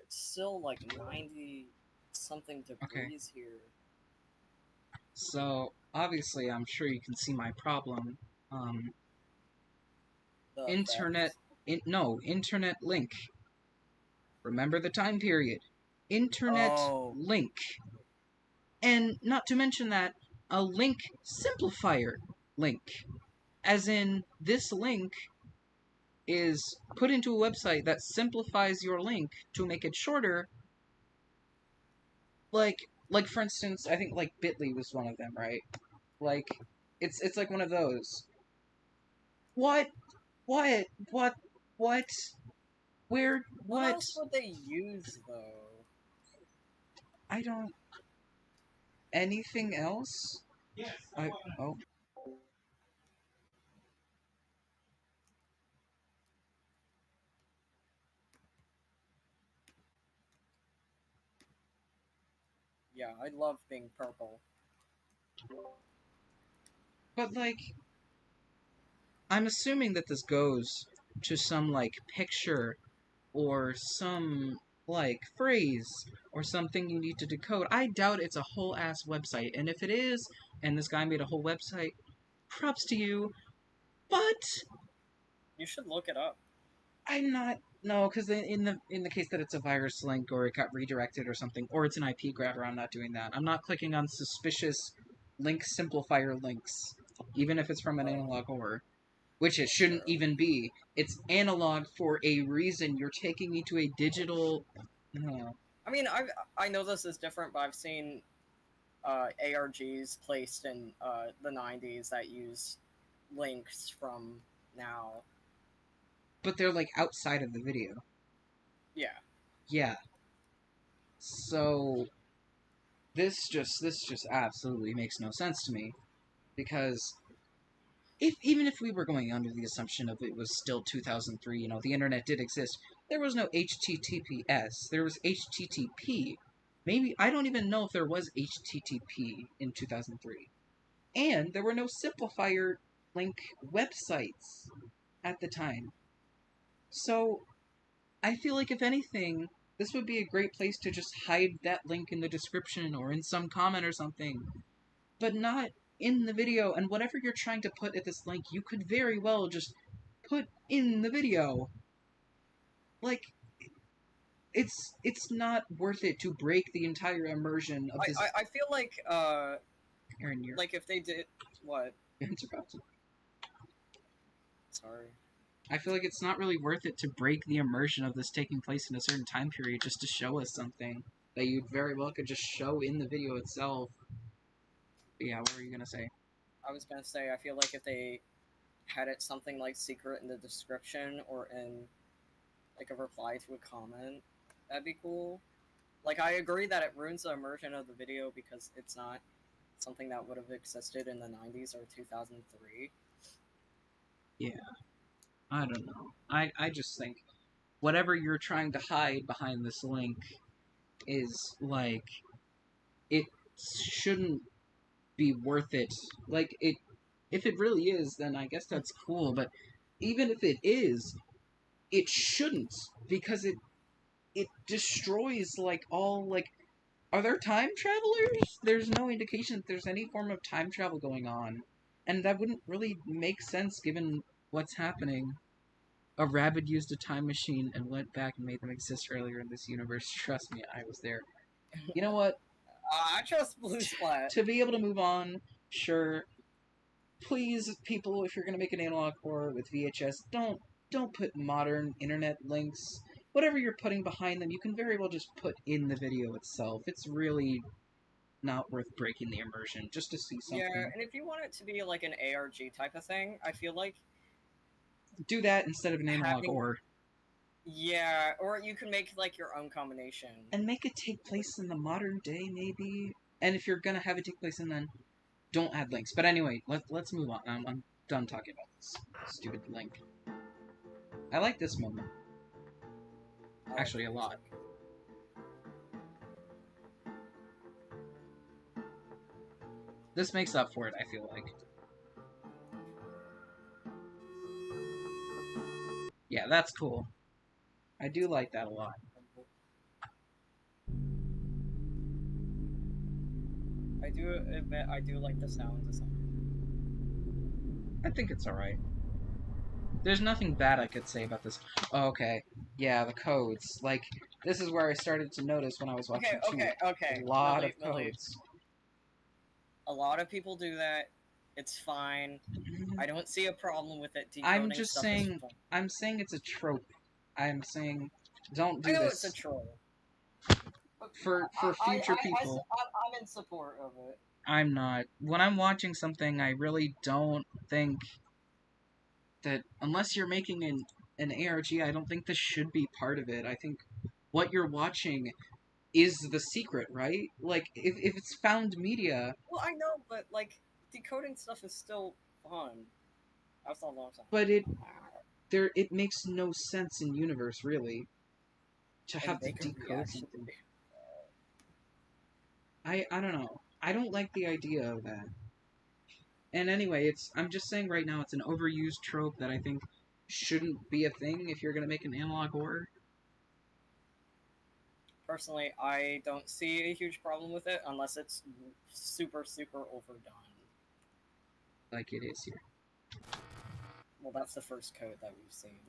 It's still like 90 something degrees here. So, obviously, I'm sure you can see my problem. Internet link. Remember the time period. Internet link. And not to mention that, a link simplifier link. As in, this link is put into a website that simplifies your link to make it shorter. Like for instance, I think like Bitly was one of them, right? Like, it's like one of those. What? Where? What What? else would they use, though? I don't... Anything else? Yes. Oh. Yeah, I love being purple. But, like, I'm assuming that this goes to some, like, picture or some, like, phrase or something you need to decode. I doubt it's a whole-ass website, and if it is, and this guy made a whole website, props to you, but You should look it up. I'm not... No, because in the case that it's a virus link or it got redirected or something, or it's an IP grabber, I'm not doing that. I'm not clicking on suspicious link simplifier links, even if it's from an analog horror, which it shouldn't even be. It's analog for a reason. You're taking me to a digital... No. I mean, I know this is different, but I've seen ARGs placed in the 90s that use links from now. But they're, like, outside of the video. Yeah. Yeah. So, this just absolutely makes no sense to me. Because, even if we were going under the assumption of it was still 2003, you know, the internet did exist, there was no HTTPS. There was HTTP. Maybe, I don't even know if there was HTTP in 2003. And there were no simplifier link websites at the time. So, I feel like if anything, this would be a great place to just hide that link in the description or in some comment or something. But not in the video, and whatever you're trying to put at this link, you could very well just put in the video. Like, it's not worth it to break the entire immersion of this... I feel like, Aaron, you're... like if they did... What? interrupted. Sorry. I feel like it's not really worth it to break the immersion of this taking place in a certain time period just to show us something that you very well could just show in the video itself. But yeah, what were you gonna say? I was gonna say, I feel like if they had it something like secret in the description or in like a reply to a comment, that'd be cool. Like, I agree that it ruins the immersion of the video because it's not something that would have existed in the 90s or 2003. Yeah. I don't know. I just think whatever you're trying to hide behind this link is, like, it shouldn't be worth it. Like, if it really is, then I guess that's cool, but even if it is, it shouldn't, because it destroys, like, all, like... Are there time travelers? There's no indication that there's any form of time travel going on, and that wouldn't really make sense given what's happening. A rabbit used a time machine and went back and made them exist earlier in this universe. Trust me, I was there. You know what? I trust Blue Splat. To be able to move on, sure. Please, people, if you're gonna make an analog horror with VHS, don't put modern internet links. Whatever you're putting behind them, you can very well just put in the video itself. It's really not worth breaking the immersion just to see something. Yeah, and if you want it to be like an ARG type of thing, I feel like... Do that instead of an analog horror. Yeah, or you can make, like, your own combination. And make it take place in the modern day, maybe? And if you're gonna have it take place in then, don't add links. But anyway, let's move on. I'm done talking about this stupid link. I like this moment. Actually, a lot. This makes up for it, I feel like. Yeah, that's cool. I do like that a lot. I do admit I do like the sound design. I think it's alright. There's nothing bad I could say about this. Oh, okay. Yeah, the codes. Like, this is where I started to notice when I was watching Okay. a lot of codes. lot of people do that. It's fine. I don't see a problem with it. I'm Decoding just stuff saying. is fun. I'm saying it's a trope. I'm saying, don't do I know this it's a troll. for future people. I'm in support of it. I'm not. When I'm watching something, I really don't think that unless you're making an ARG, I don't think this should be part of it. I think what you're watching is the secret, right? Like, if it's found media, Well, I know, but like decoding stuff is still fun. That's all I'm saying. but it makes no sense in universe, really, to have to decode something. I don't know. I don't like the idea of that. And anyway, I'm just saying right now it's an overused trope that I think shouldn't be a thing if you're gonna make an analog horror. Personally, I don't see a huge problem with it unless it's super, super overdone. Like it is here. Well, that's the first code that we've seen.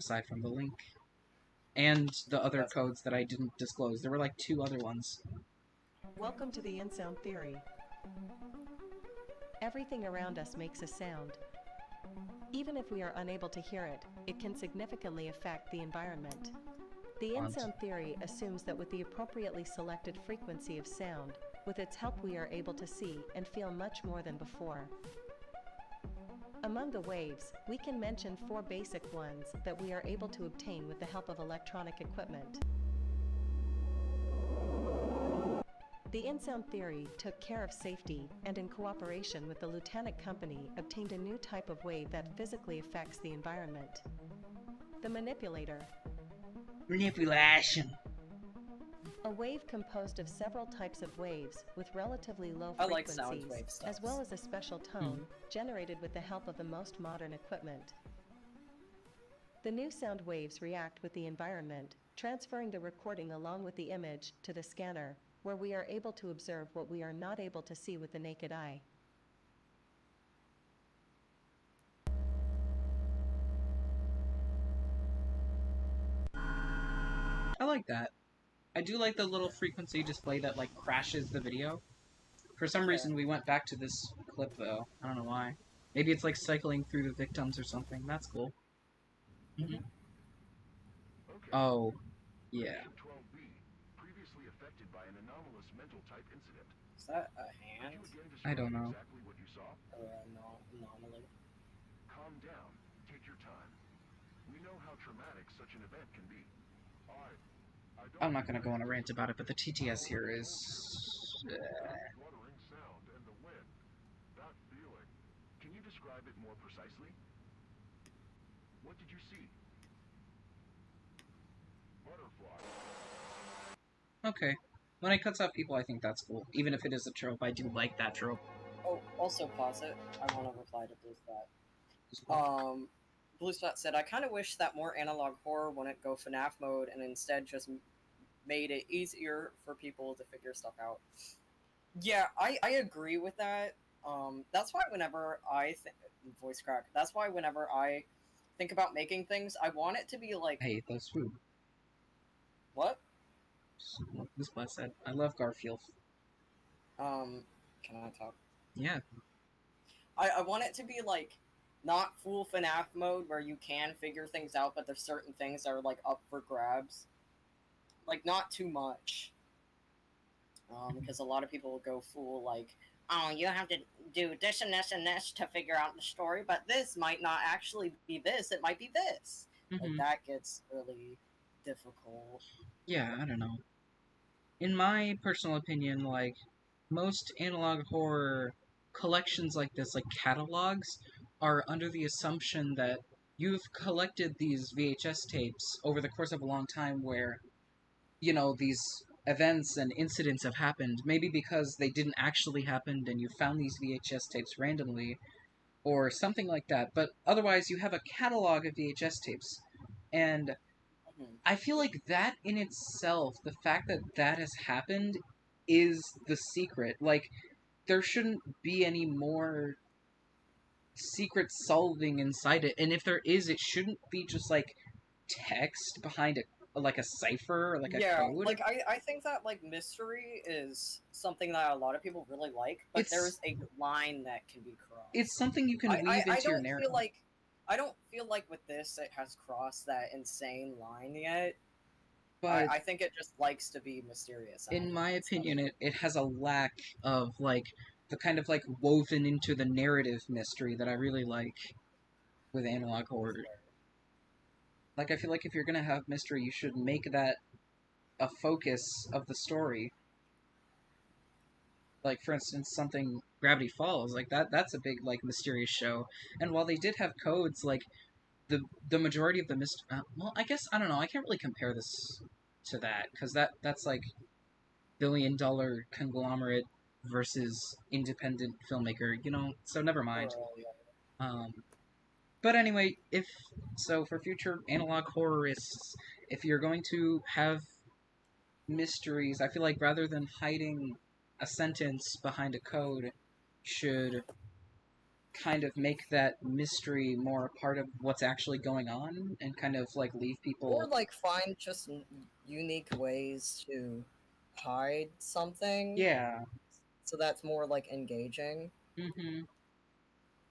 Aside from the link. And the other codes that I didn't disclose. There were like 2 other ones. Welcome to the in-sound theory. Everything around us makes a sound. Even if we are unable to hear it, it can significantly affect the environment. The in-sound theory assumes that with the appropriately selected frequency of sound, with its help we are able to see and feel much more than before. Among the waves, we can mention 4 basic ones that we are able to obtain with the help of electronic equipment. The in-sound theory took care of safety and in cooperation with the Lieutenant Company obtained a new type of wave that physically affects the environment. The manipulator. Manipulation. A wave composed of several types of waves with relatively low I like frequencies, sound wave stuff. as well as a special tone generated with the help of the most modern equipment. The new sound waves react with the environment, transferring the recording along with the image to the scanner, where we are able to observe what we are not able to see with the naked eye. I like that. I do like the little frequency display that like crashes the video. For some reason we went back to this clip though. I don't know why. Maybe it's like cycling through the victims or something. That's cool. Oh, yeah. Is that a hand? I don't know. Or an anomaly? Calm down. Take your time. We know how traumatic such an event can be. I'm not gonna go on a rant about it, but the TTS here is... Fluttering sound and the wind. That feeling. Can you describe it more precisely? What did you see? Butterfly. Okay. When it cuts off people, I think that's cool. Even if it is a trope, I do like that trope. Oh, also pause it. I want to reply to BlueSpot. BlueSpot said, I kind of wish that more analog horror wouldn't go FNAF mode and instead just made it easier for people to figure stuff out. Yeah, I agree with that. That's why whenever I voice crack. That's why whenever I think about making things, I want it to be like. I hate those food. What? This bless said, I love Garfield. Can I talk? Yeah. I want it to be like not full FNAF mode where you can figure things out, but there's certain things that are like up for grabs. Like not too much. Because a lot of people will go full like, oh, you have to do this and this and this to figure out the story, but this might not actually be this, it might be this. Like that gets really difficult. Yeah, I don't know. In my personal opinion, like, most analog horror collections like this, like catalogs, are under the assumption that you've collected these VHS tapes over the course of a long time where, you know, these events and incidents have happened, maybe because they didn't actually happen and you found these VHS tapes randomly, or something like that, but otherwise you have a catalog of VHS tapes, and I feel like that in itself, the fact that that has happened, is the secret. Like, there shouldn't be any more secret solving inside it, and if there is, it shouldn't be just, like, text behind a like a cipher or like a yeah, code. like I think that like mystery is something that a lot of people really like, but there's a line that can be crossed. It's something you can weave into your narrative. I don't feel like with this it has crossed that insane line yet. But I think it just likes to be mysterious. In my opinion, it has a lack of like the kind of like woven into the narrative mystery that I really like with analog horror. Like, I feel like if you're gonna have mystery, you should make that a focus of the story. Like, for instance, something Gravity Falls, like that's a big like mysterious show. And while they did have codes, like the majority of the well, I guess I don't know. I can't really compare this to that because that's like billion-dollar conglomerate versus independent filmmaker, you know. So never mind. But anyway, for future analog horrorists, if you're going to have mysteries, I feel like rather than hiding a sentence behind a code, should kind of make that mystery more a part of what's actually going on and kind of like leave people, or like find just unique ways to hide something. Yeah. So that's more like engaging. Mm-hmm.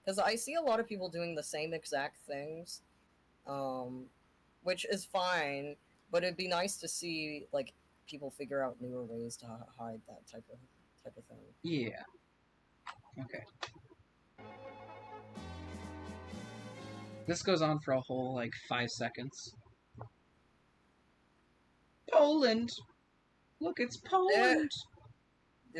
Because I see a lot of people doing the same exact things, which is fine, but it'd be nice to see like people figure out newer ways to hide that type of thing. Yeah. Okay. This goes on for a whole like 5 seconds. Poland. Look, it's Poland.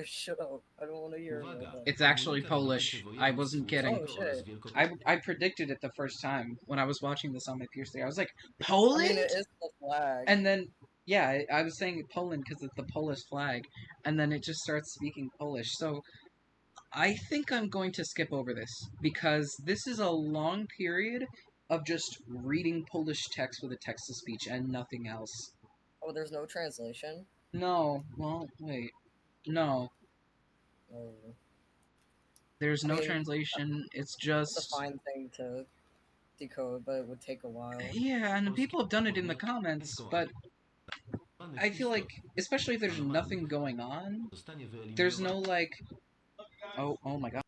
Shut up. I don't want to hear about that. It's actually Polish. I wasn't kidding. Oh, shit. I predicted it the first time when I was watching this on my Pierce Day. I was like, Poland? I mean, it is the flag. And then, yeah, I was saying Poland because it's the Polish flag. And then it just starts speaking Polish. So, I think I'm going to skip over this. Because this is a long period of just reading Polish text with a text-to-speech and nothing else. Oh, there's no translation? No. Well, wait. No. Oh. There's no translation, it's just... It's a fine thing to decode, but it would take a while. Yeah, and people have done it in the comments, but I feel like, especially if there's nothing going on, there's no, like... Oh my god.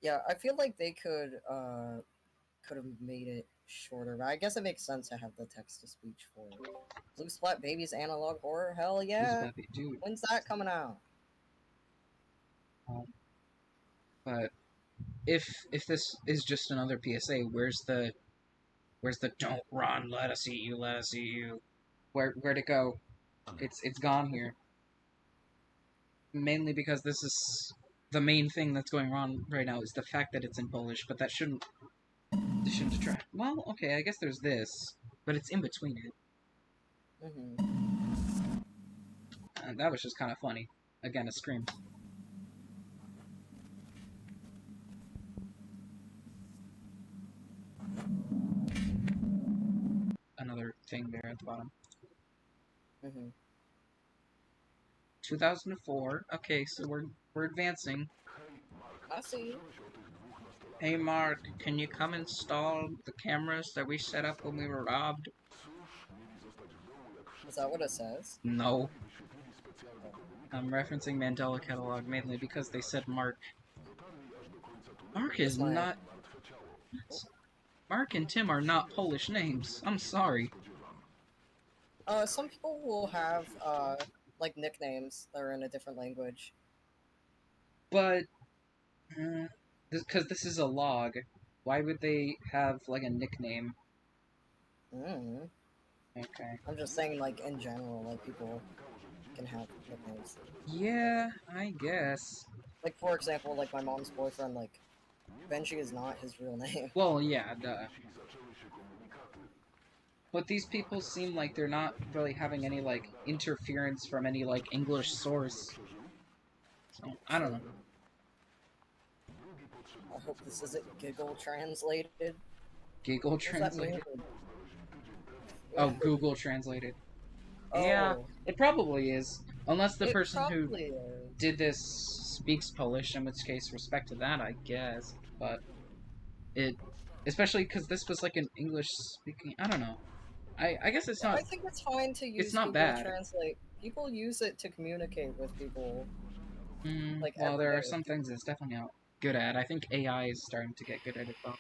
Yeah, I feel like they could have made it shorter, but I guess it makes sense to have the text-to-speech for it. Blue Splat Babies analog horror? Hell yeah! Dude. When's that coming out? But if this is just another PSA, where's the don't run, let us eat you? Where'd it go? It's gone here. Mainly because this is the main thing that's going on right now is the fact that it's in Polish, but that shouldn't detract. Well, okay, I guess there's this, but it's in between it. And that was just kind of funny. Again, a scream. Another thing there at the bottom. 2004. Okay, so we're advancing. I see. Hey Mark, can you come install the cameras that we set up when we were robbed? Is that what it says? No. I'm referencing Mandela Catalog mainly because they said Mark. Mark is not... Mark and Tim are not Polish names. I'm sorry. Some people will have, like, nicknames that are in a different language. But... because this is a log, why would they have, like, a nickname? Okay. I'm just saying, like, in general, like, people can have nicknames. Yeah, I guess. Like, for example, like, my mom's boyfriend, like, Benji is not his real name. Well, yeah, duh. But these people seem like they're not really having any, like, interference from any, like, English source. So, I don't know. I hope this isn't Giggle translated. Giggle translated? Mean? Oh, Google translated. Oh. Yeah, it probably is. Unless the person who is. did this speaks Polish, in which case, respect to that, I guess. But it... Especially because this was like an English-speaking... I don't know. I guess it's I not. think it's fine to use not Google bad. Translate. People use it to communicate with people. Like, Well, every there day. are some things it's definitely not good at. I think AI is starting to get good at it though.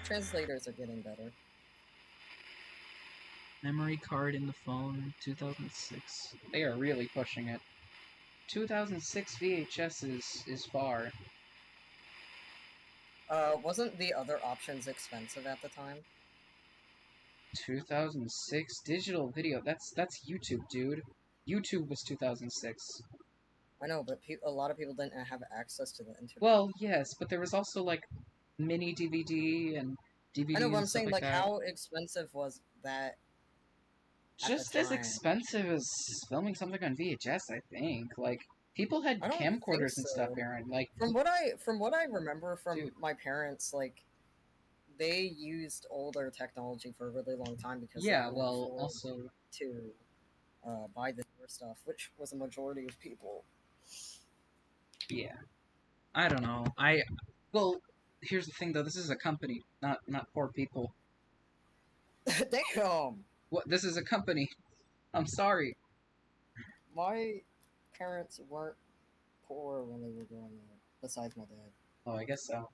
Translators are getting better. Memory card in the phone, 2006. They are really pushing it. 2006 VHS is far. Wasn't the other options expensive at the time? 2006 digital video. That's YouTube, dude. YouTube was 2006. I know, but a lot of people didn't have access to the internet. Well, yes, but there was also like mini DVD and DVD I know, but I'm and stuff saying, like like, that. how expensive was that? Just as expensive as filming something on VHS, I think. Like, people had I don't camcorders think and stuff, so. Aaron. Like, From what I remember from Dude. my parents, like, they used older technology for a really long time because they yeah, couldn't well, afford also, to buy the newer stuff, which was a majority of people. yeah. I don't know. Well, here's the thing, though. This is a company, not poor people. Damn! What? This is a company. I'm sorry. My parents weren't poor when they were growing up, besides my dad. Oh, I guess so.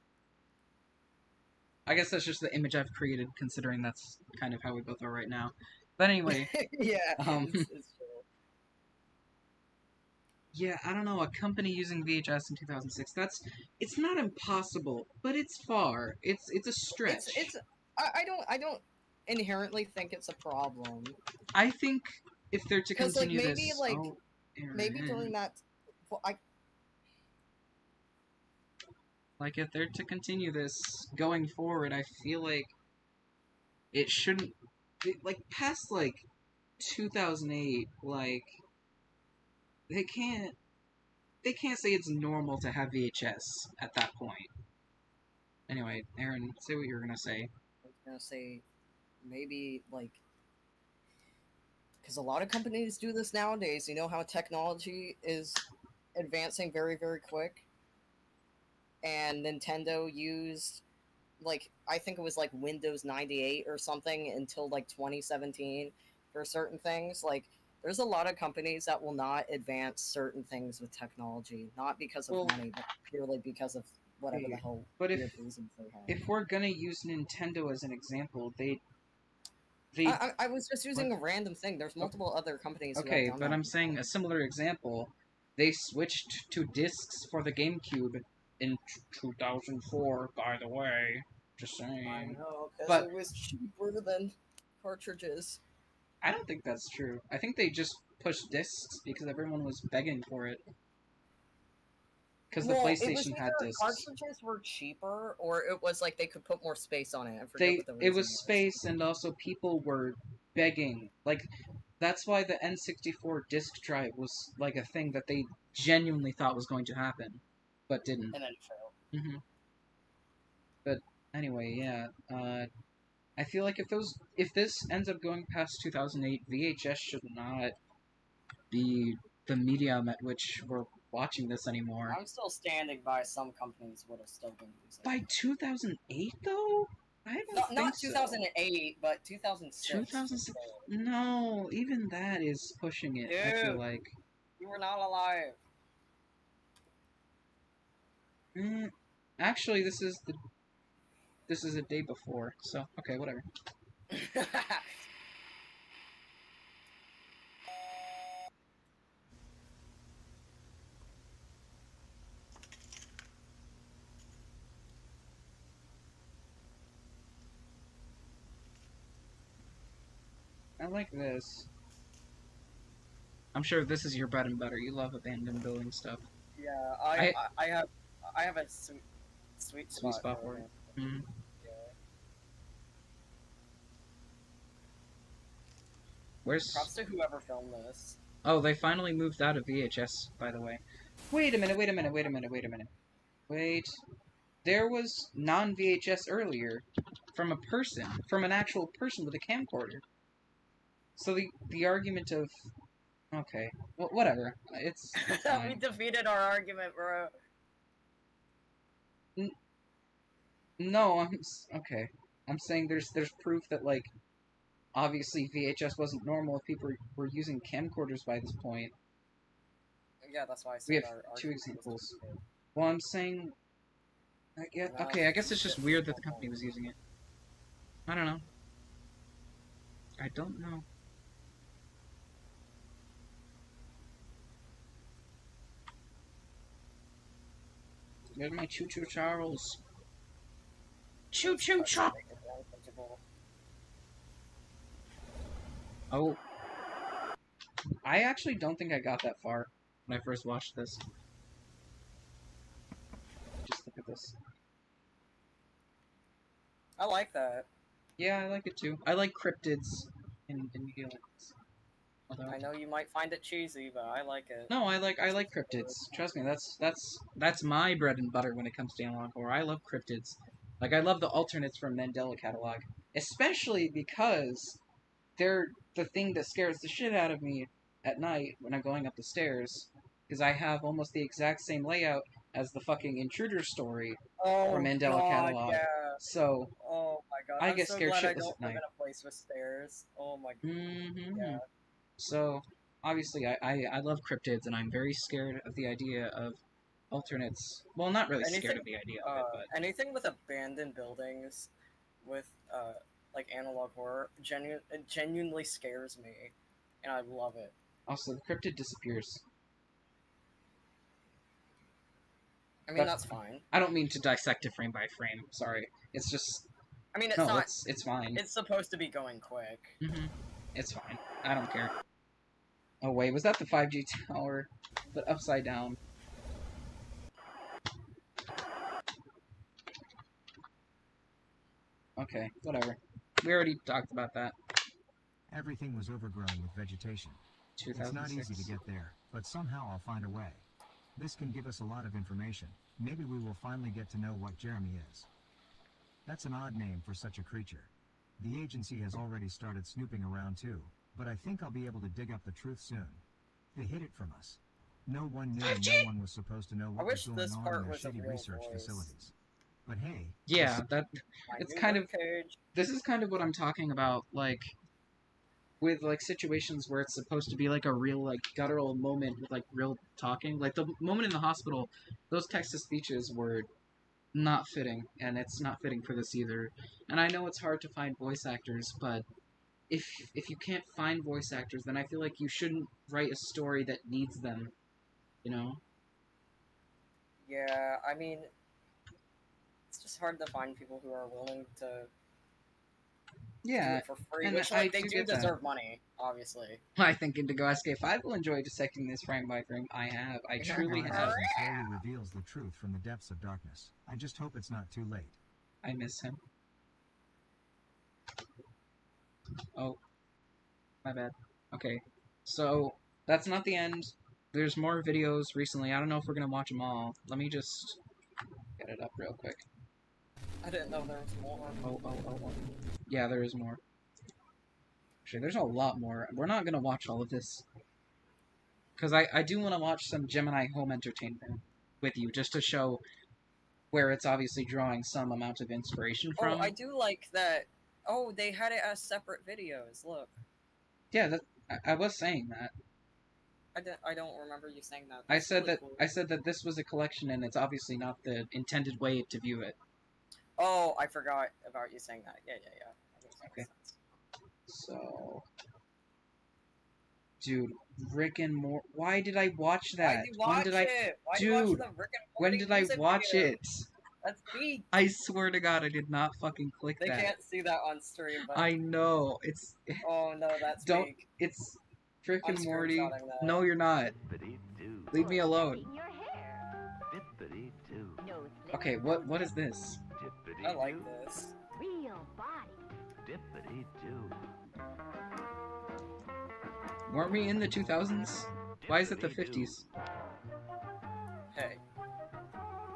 I guess that's just the image I've created, considering that's kind of how we both are right now. But anyway, Yeah, it's true. yeah, I don't know, a company using VHS in 2006, it's not impossible, but it's far. It's a stretch. I don't inherently think it's a problem. I think if they're to Because, like, continue maybe, this... like, oh, maybe Aaron. during that... Well, Like, if they're to continue this going forward, I feel like it shouldn't... Like, past, like, 2008, like, they can't say it's normal to have VHS at that point. Anyway, Aaron, say what you were gonna say. I was gonna say, maybe, like... Because a lot of companies do this nowadays. You know how technology is advancing very, very quick? And Nintendo used, like, I think it was, like, Windows 98 or something until, like, 2017 for certain things. Like, there's a lot of companies that will not advance certain things with technology. Not because of money, but purely because of whatever the hell weird reasons they have. If we're gonna use Nintendo as an example, I was just using a random thing. There's multiple other companies. Okay, who have done but that. I'm saying a similar example. They switched to discs for the GameCube in 2004, by the way. Just saying. I know, because But it was cheaper than cartridges. I don't think that's true. I think they just pushed discs because everyone was begging for it. Because the PlayStation had discs. Cartridges were cheaper, or it was like they could put more space on it. I forget what the reason It was space, and also people were begging. Like, that's why the N64 disc drive was like a thing that they genuinely thought was going to happen, but didn't. And then it failed. But anyway, yeah. I feel like if this ends up going past 2008, VHS should not be the medium at which we're watching this anymore. I'm still standing by some companies would have still been using it. By 2008, though? I don't think not so. 2008, but 2006. 2006? No, even that is pushing it, I feel like. You were not alive. Actually, this is a day before, so okay, whatever. I like this. I'm sure this is your bread and butter. You love abandoned building stuff. Yeah, I have a sweet spot for it. Mm-hmm. Where's... Props to whoever filmed this. Oh, they finally moved out of VHS, by the way. Wait a minute. Wait. There was non-VHS earlier from an actual person with a camcorder. So the argument of... Okay, well, whatever. It's fine. We defeated our argument, bro. No, okay. I'm saying there's proof that, like, obviously VHS wasn't normal if people were using camcorders by this point. Yeah, that's why I said We have our 2 argument was examples. defeated. Well, I'm saying... okay, I guess it's just weird that the company was using it. I don't know. I don't know. There's my Choo-Choo Charles. Choo-Choo Charles! Oh. I actually don't think I got that far when I first watched this. Just look at this. I like that. Yeah, I like it too. I like cryptids in Helix. Although... I know you might find it cheesy, but I like it. No, I like cryptids. Trust me, that's my bread and butter when it comes to analog horror. I love cryptids. Like, I love the alternates from Mandela Catalog, especially because they're the thing that scares the shit out of me at night when I'm going up the stairs, because I have almost the exact same layout as the fucking Intruder story from Mandela Catalog. Yeah. So, oh my god, I get so scared glad I shitless don't at night. live in a place with stairs. Oh my god. Mm-hmm. Yeah. So, obviously, I love cryptids, and I'm very scared of the idea of alternates. Well, not really scared of the idea of it, but... anything with abandoned buildings with, like, analog horror, it genuinely scares me, and I love it. Also, the cryptid disappears. I mean, that's fine. I don't mean to dissect it frame by frame, sorry. It's just... I mean, it's no, not... it's fine. It's supposed to be going quick. Mm-hmm. It's fine. I don't care. Oh wait, was that the 5G tower? But upside down. Okay, whatever. We already talked about that. Everything was overgrown with vegetation. It's not easy to get there, but somehow I'll find a way. This can give us a lot of information. Maybe we will finally get to know what Jeremy is. That's an odd name for such a creature. The agency has already started snooping around too, but I think I'll be able to dig up the truth soon. They hid it from us. No one knew, and no one was supposed to know what was going on in their shitty research facilities. But hey... Yeah, it's kind of... This is kind of what I'm talking about, like... with, like, situations where it's supposed to be, like, a real, like, guttural moment with, like, real talking. Like, the moment in the hospital, those text-to-speeches were not fitting, and it's not fitting for this either. And I know it's hard to find voice actors, but if you can't find voice actors, then I feel like you shouldn't write a story that needs them, you know? Yeah, I mean, it's just hard to find people who are willing to do it for free, and which, like, they do deserve money, obviously. I think Indigo Escape 5 will enjoy dissecting this frame by frame. I truly have. Slowly reveals the truth from the depths of darkness. I just hope it's not too late. I miss him. Oh. My bad. Okay. So, that's not the end. There's more videos recently. I don't know if we're gonna watch them all. Let me just get it up real quick. I didn't know there was more. Oh. Yeah, there is more. Actually, there's a lot more. We're not gonna watch all of this. Because I do want to watch some Gemini Home Entertainment with you, just to show where it's obviously drawing some amount of inspiration from. Oh, I do like that. Oh, they had it as separate videos, look. Yeah, I was saying that. I don't remember you saying that. I said that this was a collection, and it's obviously not the intended way to view it. Oh, I forgot about you saying that. Yeah. Okay. So, dude, Rick and Morty. Why did I watch that? When did I watch it? That's me. I swear to God, I did not fucking click that. They can't see that on stream. But... I know it's. Oh no, that's don't. fake. It's Rick and Morty. No, you're not. Leave me alone. Okay, what is this? I like this. Real body. Weren't we in the 2000s? Why is it the 50s? Hey.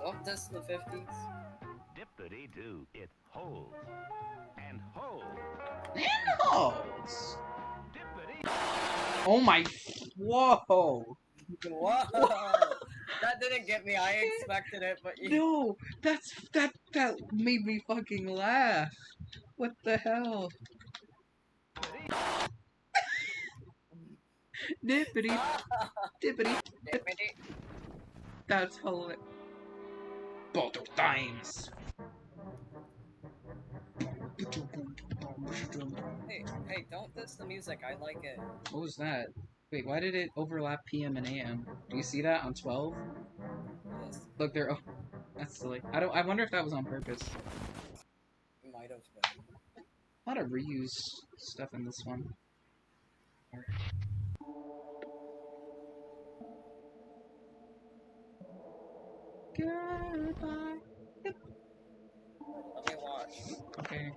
Don't diss the 50s. Dippity-doo, it holds. And holds. And holds! Oh my... Whoa! Whoa! That didn't get me. I expected it, but you... No! That made me fucking laugh. What the hell? Dippity, dippity. That's hilarious. Both times. Hey, don't diss the music. I like it. What was that? Wait, why did it overlap PM and AM? Do you see that on 12? Yes. Look, they're. Oh, that's silly. I wonder if that was on purpose. Might have been. A lot of reuse stuff in this one. Goodbye. Let me watch. Okay.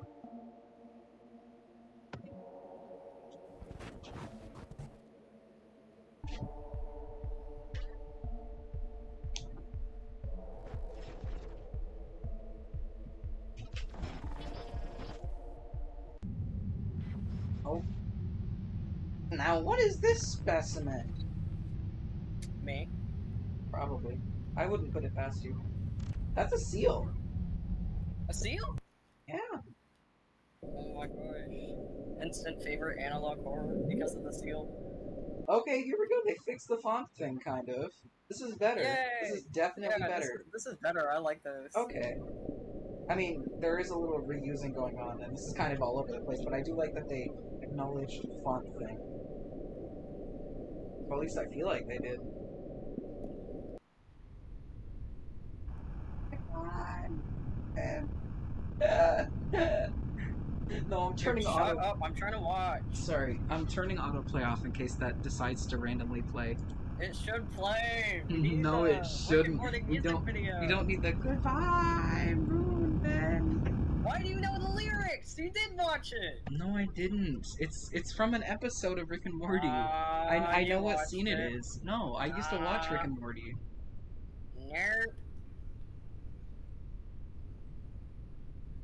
Oh. Now, what is this specimen? Me? Probably. I wouldn't put it past you. That's a seal. A seal? Yeah. Oh my gosh. Instant favorite analog horror because of the seal. Okay, here we go. They fixed the font thing, kind of. This is better. Yay! This is definitely Yeah, better. This is better. I like this. Okay. I mean, there is a little reusing going on, and this is kind of all over the place, but I do like that they acknowledged the font thing. Or at least I feel like they did. No, I'm turning Shut auto. up! I'm trying to watch. Sorry, I'm turning autoplay off in case that decides to randomly play. It should play. No, it shouldn't. We don't need the goodbye, Moon Man. Why do you know the lyrics? You did watch it. No, I didn't. It's from an episode of Rick and Morty. I know what scene it is. No, I used to watch Rick and Morty. Nerd.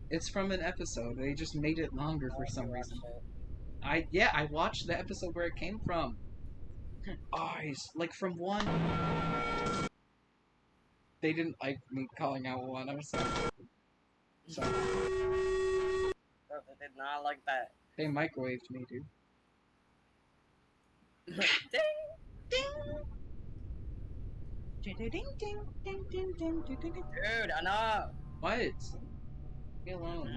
It's from an episode. They just made it longer for some reason. It. I watched the episode where it came from. Eyes, like from one. They didn't like me calling out one. I'm sorry. Sorry. Bro, they did not like that. They microwaved me, dude. Ding, ding, ding, ding, ding, ding, ding, ding, ding. Dude, enough. What? Leave me alone.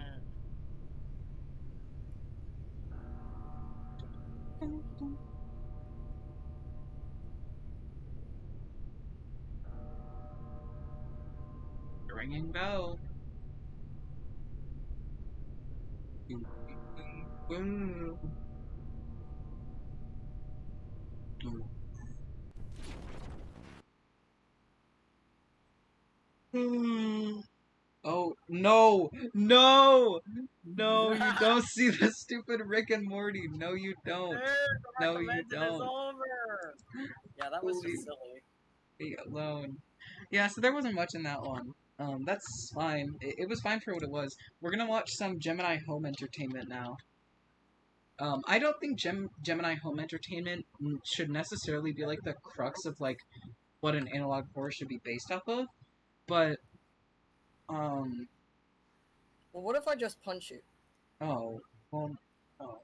Ringing bell. Oh, no! No! No, you don't see the stupid Rick and Morty. No, you don't. Dude, No, you don't. Is over. Yeah, that was just silly. Be alone. Yeah, so there wasn't much in that one. That's fine. It was fine for what it was. We're gonna watch some Gemini Home Entertainment now. I don't think Gemini Home Entertainment should necessarily be like the crux of like what an analog horror should be based off of, but Well, what if I just punch you? Oh, well, oh.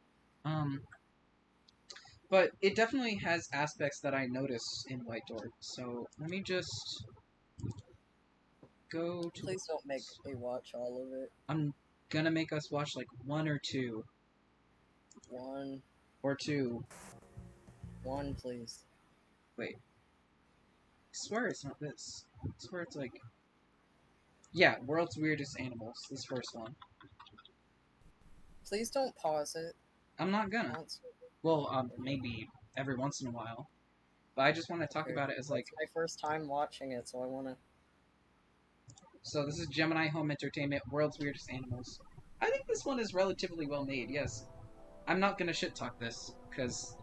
But it definitely has aspects that I notice in White Door. So let me just go to. Please don't make me watch all of it. I'm gonna make us watch like one or two. One. Or two. One, please. Wait. I swear it's not this. I swear it's like. Yeah, World's Weirdest Animals. This first one. Please don't pause it. I'm not gonna. Well, maybe every once in a while. But I just want to talk about it as like... It's my first time watching it, so I want to... So this is Gemini Home Entertainment, World's Weirdest Animals. I think this one is relatively well made, yes. I'm not gonna shit-talk this, because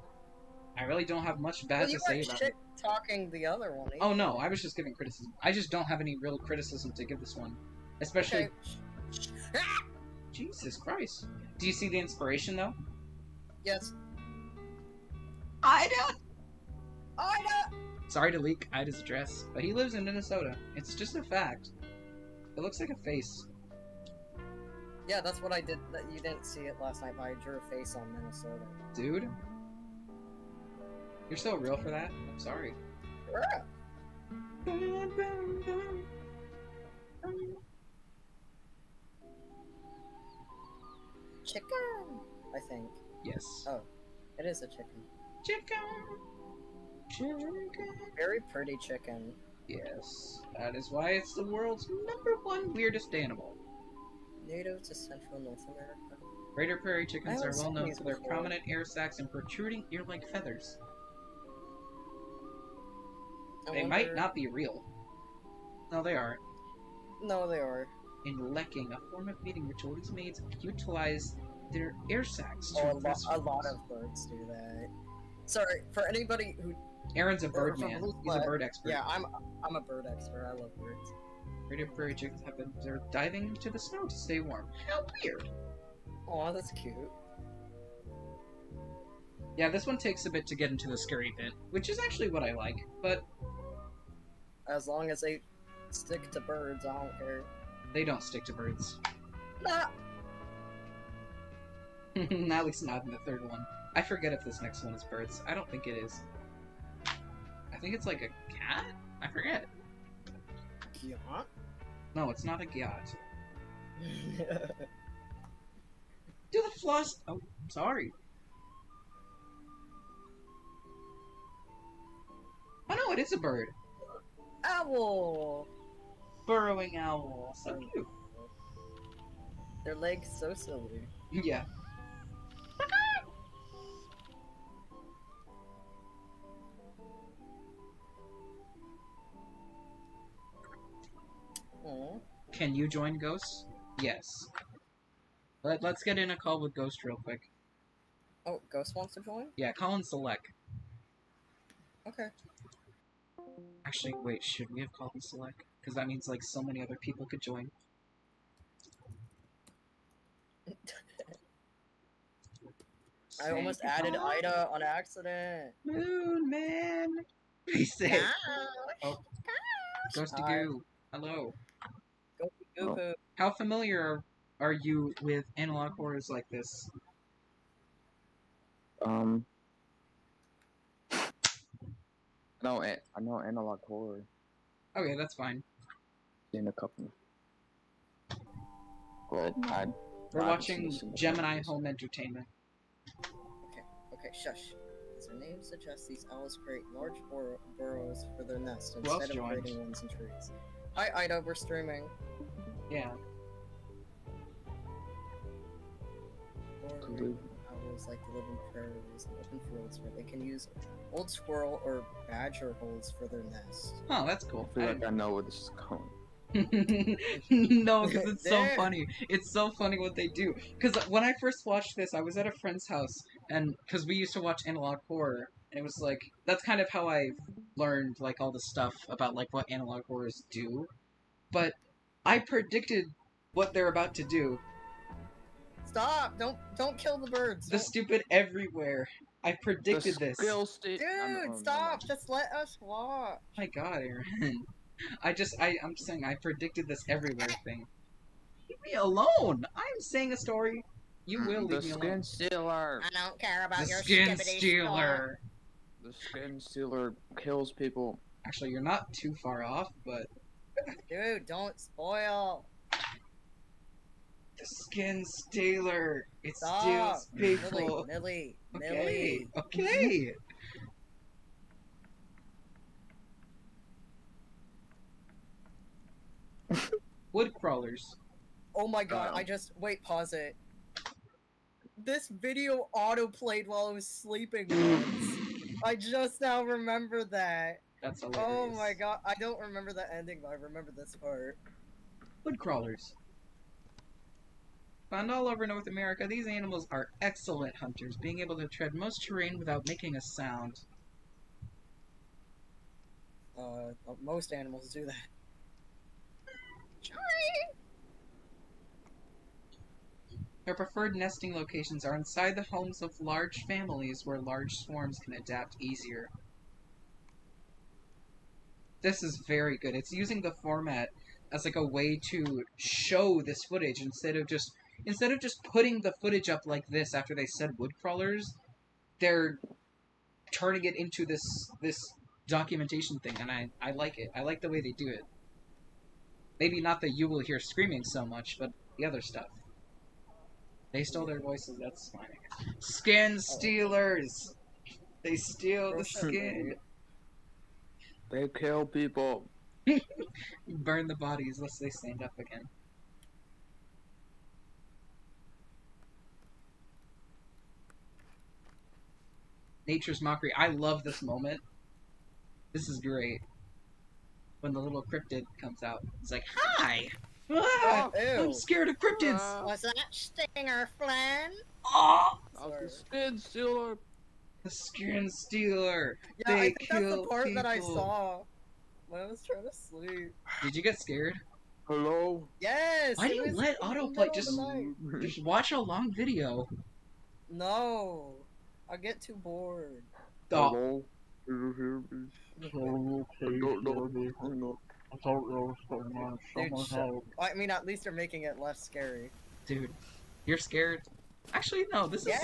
I really don't have much bad to say about it. You weren't shit-talking the other one either. Oh no, I was just giving criticism. I just don't have any real criticism to give this one. Especially... Okay. Jesus Christ. Do you see the inspiration, though? Yes. Ida! Ida! Sorry to leak Ida's address, but he lives in Minnesota. It's just a fact. It looks like a face. Yeah, that's what I did. That you didn't see it last night, but I drew a face on Minnesota. Dude? You're so real for that? I'm sorry. Chicken! I think. Yes. Oh, it is a chicken. Chicken! Very pretty chicken. Yes. That is why it's the world's #1 weirdest animal. Native to Central North America. Greater prairie chickens I are haven't well seen known these for their before. prominent air sacs and protruding ear-like feathers. They might not be real. No, they aren't. No, they are. In lekking, a form of mating ritual, these maids utilize their air sacs to Oh, impress a lot females. of birds do that. Sorry, for anybody who... Aaron's a bird for man. who's He's a what- bird expert. Yeah, I'm a bird expert. I love birds. Greater prairie chickens have been observed diving into the snow to stay warm. How weird! Aw, that's cute. Yeah, this one takes a bit to get into the scary bit, which is actually what I like, but As long as they stick to birds, I don't care. they don't stick to birds. Nah. At least not in the third one. I forget if this next one is birds. I don't think it is. I think it's like a cat? I forget. Yacht? No, it's not a yacht. Do the floss... Oh, sorry. Oh no, it is a bird. Owl! Burrowing owl. So cute. Their legs so silly. Yeah. Aw. Can you join Ghost? Yes. Let's get in a call with Ghost real quick. Oh, Ghost wants to join? Yeah, call in Select. Okay. Actually, wait, should we have called in Select? Because that means, like, so many other people could join. I almost added Ida on accident. Moon Man! Be safe. Oh. Ghost to Hi. Goo. Hello. Goo poo. How familiar are you with analog horrors like this? I know analog horror. Okay, that's fine. Seen a couple. But We're watching Gemini Home Entertainment. Okay, shush. As their name suggests, these owls create large burrows for their nest Who else instead of joined? creating ones in trees. Hi, Ida, we're streaming. Yeah. Owls like to live in prairies and open fields where they can use old squirrel or badger holes for their nest. Oh, that's cool. I feel like I know where this is going. No, because it's so There. funny. It's so funny what they do. Because when I first watched this, I was at a friend's house, and because we used to watch analog horror, and it was like that's kind of how I learned like all the stuff about like what analog horrors do. But I predicted what they're about to do. Stop! Don't kill the birds. The stupid everywhere. I predicted this. Dude, stop! Just let us watch. My God, Aaron. I'm saying I predicted this everywhere thing. Leave me alone! I'm saying a story. You will leave me The alone. skin stealer. I don't care about The your skin skibbity stealer. The skin stealer kills people. Actually, you're not too far off, but Dude, don't spoil. the skin stealer. It Stop. steals people. Millie. Okay. Okay. Wood crawlers. Oh my god, wait, pause it. This video auto-played while I was sleeping once. I just now remember that. That's hilarious. Oh my god, I don't remember the ending, but I remember this part. Wood crawlers. Found all over North America, these animals are excellent hunters, being able to tread most terrain without making a sound. Most animals do that. Their preferred nesting locations are inside the homes of large families where large swarms can adapt easier. This is very good. It's using the format as like a way to show this footage instead of just instead of just putting the footage up like this after they said wood crawlers, they're turning it into this documentation thing, and I like it. I like the way they do it. Maybe not that you will hear screaming so much, but the other stuff. They stole their voices, that's fine. Skin stealers! They steal the skin. They kill people. Burn the bodies lest they stand up again. Nature's Mockery. I love this moment. This is great. When the little cryptid comes out. It's like, hi! Ah, I'm scared of cryptids! Was that Stinger Flynn? Oh! The skin stealer! The skin stealer! Yeah, they I think that's the kill part people. that I saw when I was trying to sleep. Did you get scared? Hello? Yes! Why do you let autoplay just watch a long video? No. I get too bored. Hello? Did you hear me? I don't know. I don't know what's going on. Someone help. I mean, at least you're making it less scary. Dude, you're scared? Actually, no. This is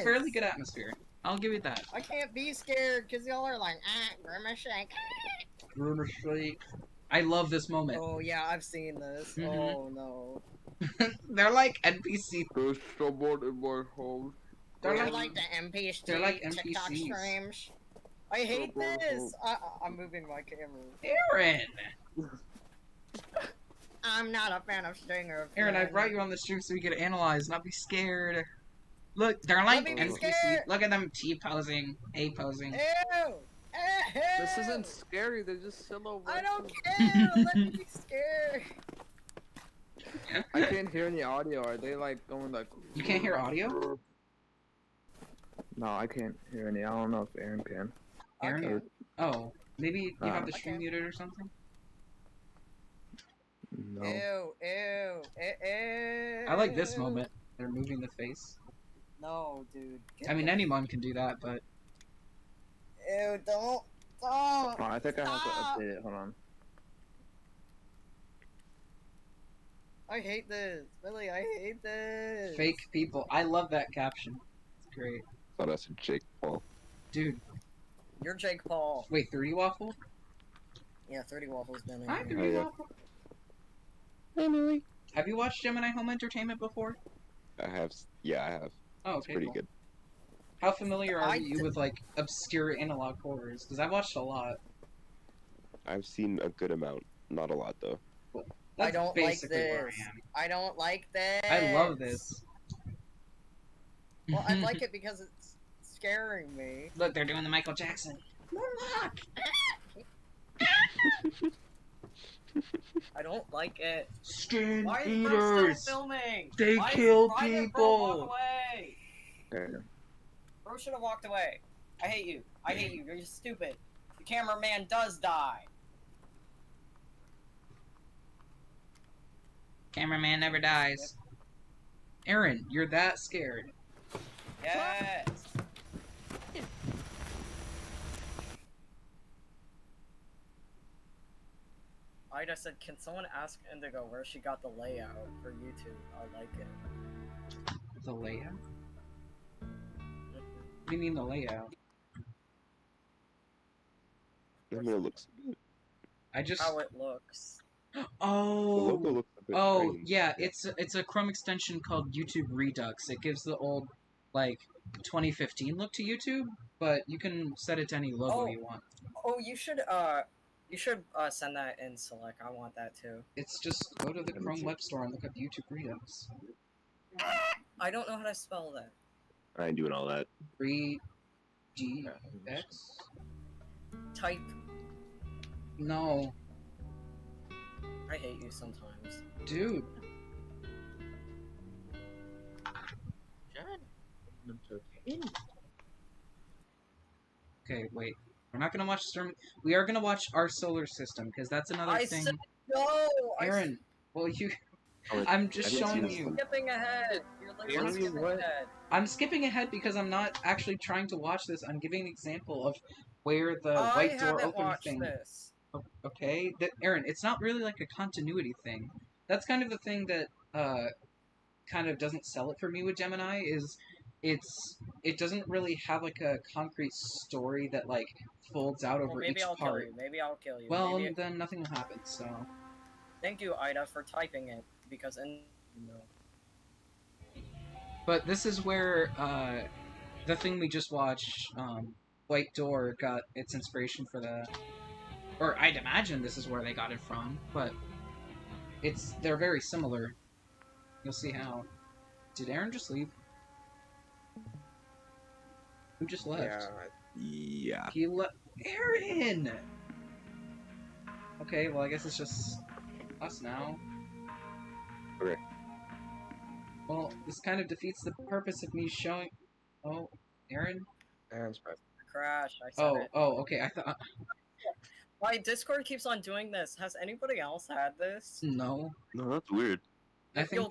fairly good atmosphere. I'll give you that. I can't be scared because y'all are like, Grimace Shake. Grimace Shake. I love this moment. Oh yeah, I've seen this. Mhm. Oh no. They're like NPC. There's someone in my house. They're like the NPC. They're like TikTok NPCs. streams. I hate this. I'm moving my camera. Aaron! I'm not a fan of Stinger. Aaron, I brought you on the stream so we could analyze, not be scared. Look, they're like Let me be NPC. scared. Look at them T-posing, A-posing. Ew! Ew! This isn't scary, they're just silhouettes. I don't care. Let me be scared. I can't hear any audio. Are they like going like... You can't hear audio? No, I can't hear any. I don't know if Aaron can. Aaron? Oh, maybe you have the I stream can. muted or something? No. Ew! Ew! Ew! I like this moment. They're moving the face. No, dude. I mean, anyone can do that, but... Ew! Don't! Oh, I think I have to update it. Hold on. I hate this. Really, I hate this. Fake people. I love that caption. It's great. Oh, that's Jake Paul. Dude. You're Jake Paul. Wait, 30 Waffle? Yeah, 30 Waffle's been in Hi, here. 30 Waffle. Hey, Millie. Have you watched Gemini Home Entertainment before? I have. Yeah, I have. Oh, okay. It's pretty cool. good. How familiar are you with, like, obscure analog horrors? Because I've watched a lot. I've seen a good amount. Not a lot, though. That's I don't like basically where this. I am. I don't like this. I love this. Well, I like it because it's scaring me. Look, they're doing the Michael Jackson. Morlock! I don't like it. Skin Why is eaters! Bro still filming? They Why kill why did Bro people! walk away? Okay. Bro should have walked away. I hate you. I hate you. You're just stupid. The cameraman does die. Cameraman never dies. Aaron, you're that scared. Yes. I just said, can someone ask Indigo where she got the layout for YouTube? I like it. The layout? What do you mean the layout? I mean, it looks good. I just... How it looks. Oh! The logo looks a bit Oh, strange. yeah, it's a Chrome extension called YouTube Redux. It gives the old, like, 2015 look to YouTube, but you can set it to any logo you want. Oh, you should send that in Select. I want that too. It's just go to the Chrome Web Store and look up YouTube Redux. I don't know how to spell that. I ain't doing all that. Redux? Type. No. I hate you sometimes. Dude. Okay, wait. We're not gonna watch Storm. We are gonna watch Our Solar System, because that's another thing. Said no! Aaron, well, you... I'm just showing you. Skipping ahead. You're literally skipping ahead. I'm skipping ahead because I'm not actually trying to watch this. I'm giving an example of where the white door open thing. This. Okay, Aaron, it's not really like a continuity thing. That's kind of the thing that kind of doesn't sell it for me with Gemini is it doesn't really have like a concrete story that like folds out over maybe each I'll part. kill you. Maybe I'll kill you. Well, maybe then nothing will happen. So. Thank you, Ida, for typing it because But this is where the thing we just watched, White Door, got its inspiration for the. Or I'd imagine this is where they got it from, but they're very similar. You'll see how. Did Aaron just leave? Who just left? Yeah. He left. Aaron! Okay, well, I guess it's just us now. Okay. Well, this kind of defeats the purpose of me showing. Oh, Aaron? Aaron's present. Crash. I said it. Oh, okay. I thought. My Discord keeps on doing this. Has anybody else had this? No. No, that's weird. I think.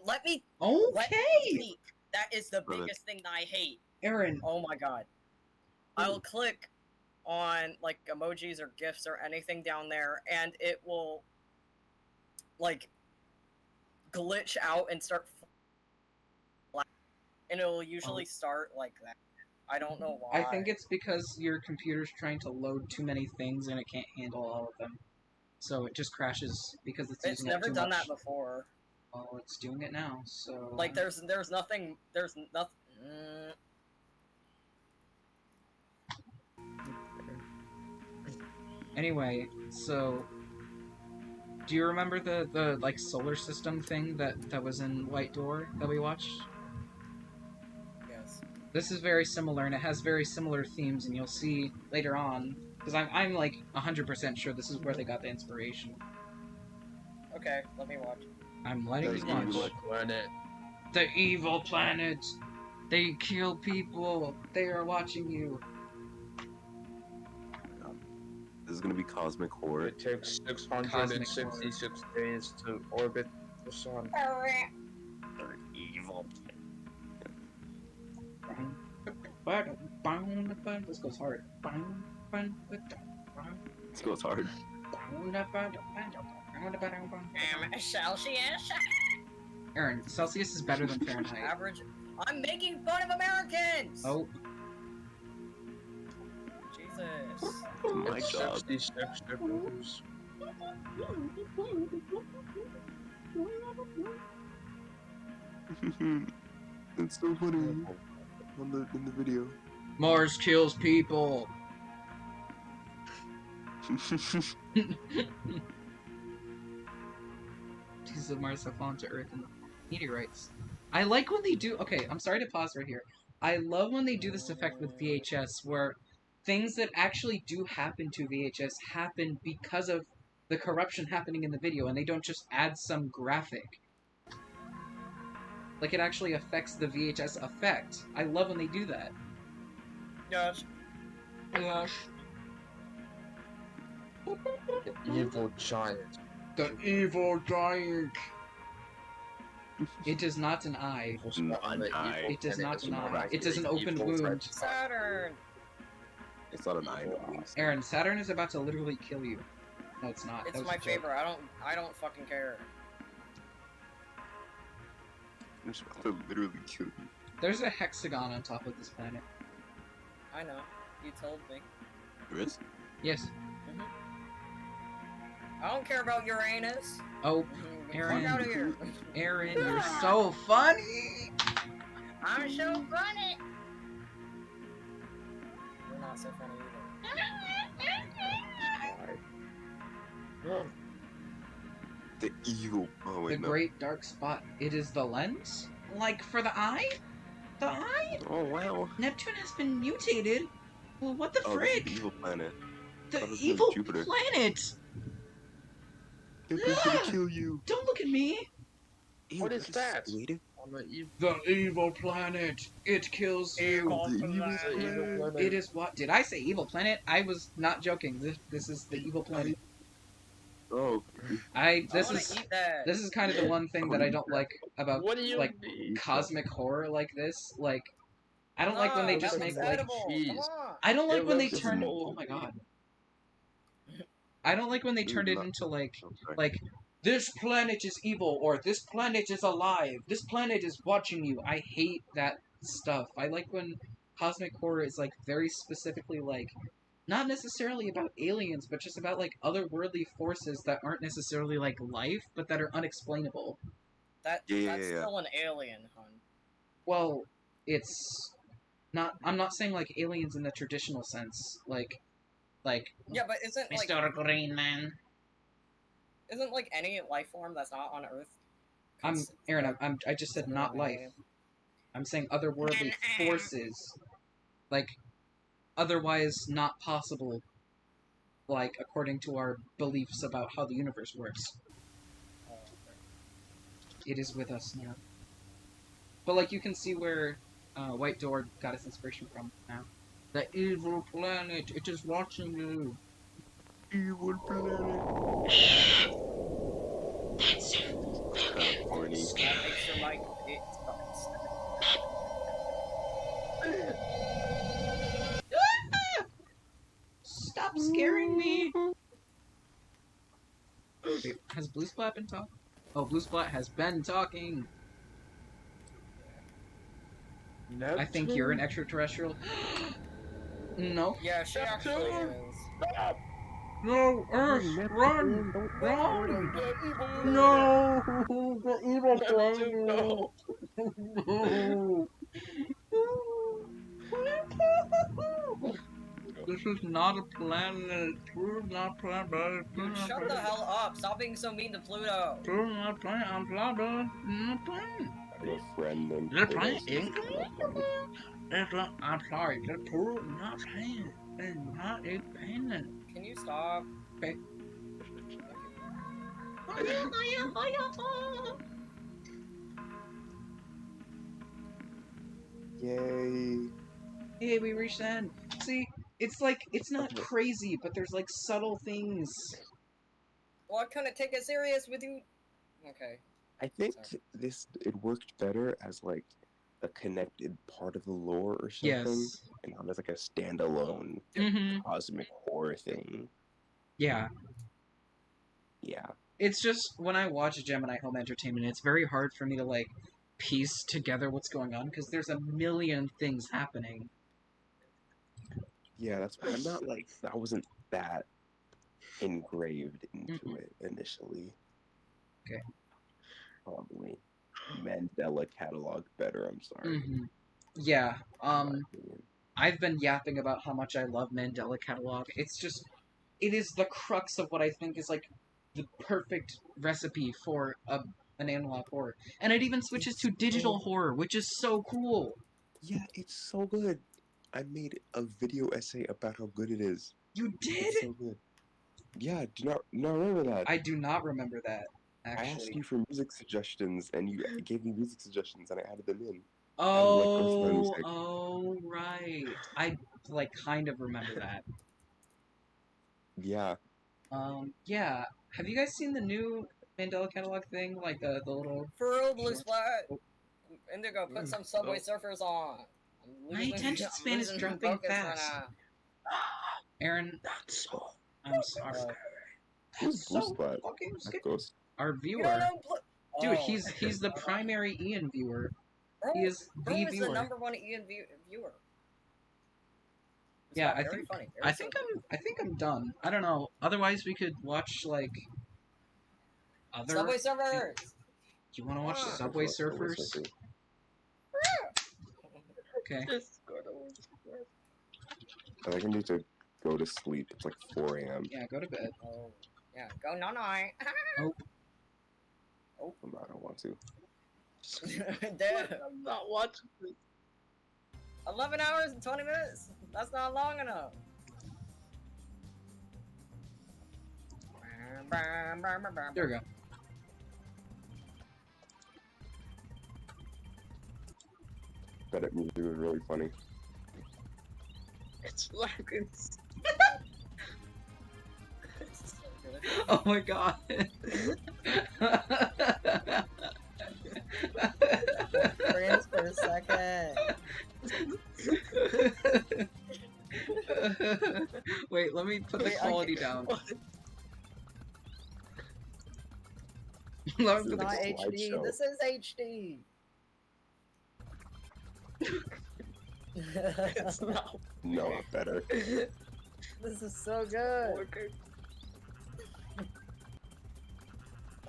Let me. Okay. Let me speak. That is the biggest thing that I hate. Aaron. Oh my god. I'll click on like emojis or gifs or anything down there, and it will like glitch out and start, and it will usually start like that. I don't know why. I think it's because your computer's trying to load too many things and it can't handle all of them, so it just crashes because it's using never too done much. that before. Well, it's doing it now. So like there's nothing. Anyway, so do you remember the like solar system thing that was in White Door that we watched? Yes. This is very similar, and it has very similar themes, and you'll see later on, because I'm like 100% sure this is where they got the inspiration. Okay, let me watch. I'm letting you watch. Evil planet. The evil planet. They kill people. They are watching you. This is gonna be cosmic horror. It takes 666 days to orbit the sun. Evil. This goes hard. This goes hard. Celsius. Aaron, Celsius is better than Fahrenheit. Average. I'm making fun of Americans. Oh. Jesus. Oh my god. 66 degrees. It's so funny in the video. Mars kills people. Pieces of Mars have fallen to Earth and meteorites. I like when they do. Okay, I'm sorry to pause right here. I love when they do this effect with VHS, where things that actually do happen to VHS happen because of the corruption happening in the video, and they don't just add some graphic. Like, it actually affects the VHS effect. I love when they do that. Yes. Yes. The evil giant. The evil giant. It is not an eye. It is not an eye. It is an open wound. Saturn. It's not an eye. Aaron, Saturn is about to literally kill you. No, it's not. It's my favorite. I don't fucking care. It's about to literally kill you. There's a hexagon on top of this planet. I know. You told me. There is? Yes. I don't care about Uranus. Oh, Aaron. Fuck out of here. Aaron, you're so funny. I'm so funny. You're not so funny either. The evil. Oh wait, the great dark spot. It is the lens? Like for the eye? The eye? Oh wow. Neptune has been mutated? Well, what the frick? The evil planet. The evil planet! They're gonna kill you. Don't look at me! Ew, what is that? The evil planet. It kills you. It is what? Did I say evil planet? I was not joking. This is the evil planet. Oh. This is kind of the one thing that I don't like about like cosmic horror like this. Like, I don't like when they just make like. I don't like when they turn. Oh my god. I don't like when they turn it into like this planet is evil, or this planet is alive, this planet is watching you. I hate that stuff. I like when cosmic horror is, like, very specifically, like, not necessarily about aliens, but just about, like, otherworldly forces that aren't necessarily, like, life, but that are unexplainable. That's still an alien, hun. Well, it's not... I'm not saying, like, aliens in the traditional sense. Like... Yeah, but isn't, like... Mr. Green Man. Isn't, like, any life form that's not on Earth... Aaron, I just said not life. I'm saying otherworldly forces. Like... otherwise not possible, like, according to our beliefs about how the universe works. It is with us now. But, like, you can see where White Door got its inspiration from now. The evil planet, it is watching you. Evil planet. That's horny. Stop scaring me! Wait, has Blue Splat been talking? Oh, Blue Splat has been talking! I think you're an extraterrestrial. No. Yeah, she actually is. No, Earth, run! Run! No! The evil planet! No! This is not a planet. Pluto's not a planet. Dude, shut the hell up. Stop being so mean to Pluto. Pluto's not a planet. I'm Pluto. Not a planet. I have a friend named The planet is I'm sorry. The Pluto is not a planet. It's not a planet. Can you stop? Okay. Yay. Hey, we reached the end. See? It's like, it's not crazy, but there's like subtle things. Well, I couldn't take it serious with you. Okay. I think it worked better as like a connected part of the lore or something. Yes. And not as like a standalone cosmic horror thing. Yeah. Yeah. It's just, when I watch Gemini Home Entertainment, it's very hard for me to like piece together what's going on, because there's a million things happening. Yeah, that's why I'm not like, I wasn't that engraved into it initially. Okay. Probably Mandela catalog better, I'm sorry. Yeah, I've been yapping about how much I love Mandela catalog. It's just, it is the crux of what I think is like the perfect recipe for an analog horror. And it even switches to digital horror, which is so cool. Yeah, it's so good. I made a video essay about how good it is. You did? It's so good. Yeah, do not remember that. I do not remember that, actually. I asked you for music suggestions, and you gave me music suggestions, and I added them in. Oh, right. I, like, kind of remember that. Yeah. Yeah. Have you guys seen the new Mandela catalog thing? Like, the little... For real, Blue Splat! Indigo, put some Subway Surfers on. My attention span is dropping fast. Aaron, I'm sorry. Who's Blue Splat? Our viewer. Dude, he's the primary Ian viewer. He is the viewer. Is the #1 Ian viewer. Yeah, I think I'm done. I don't know. Otherwise, we could watch like other Subway Surfers. Do you want to watch Subway Surfers? Okay. I think I need to go to sleep. It's like 4 a.m. Yeah, go to bed. Oh, yeah, go night. Oh. I don't want to. I'm not watching this. 11 hours and 20 minutes? That's not long enough. There we go. That music was really funny. It's lagging. Oh my god. Friends for a second. Wait, let me put the quality down. This is not HD. This is HD. It's not. No, better. This is so good.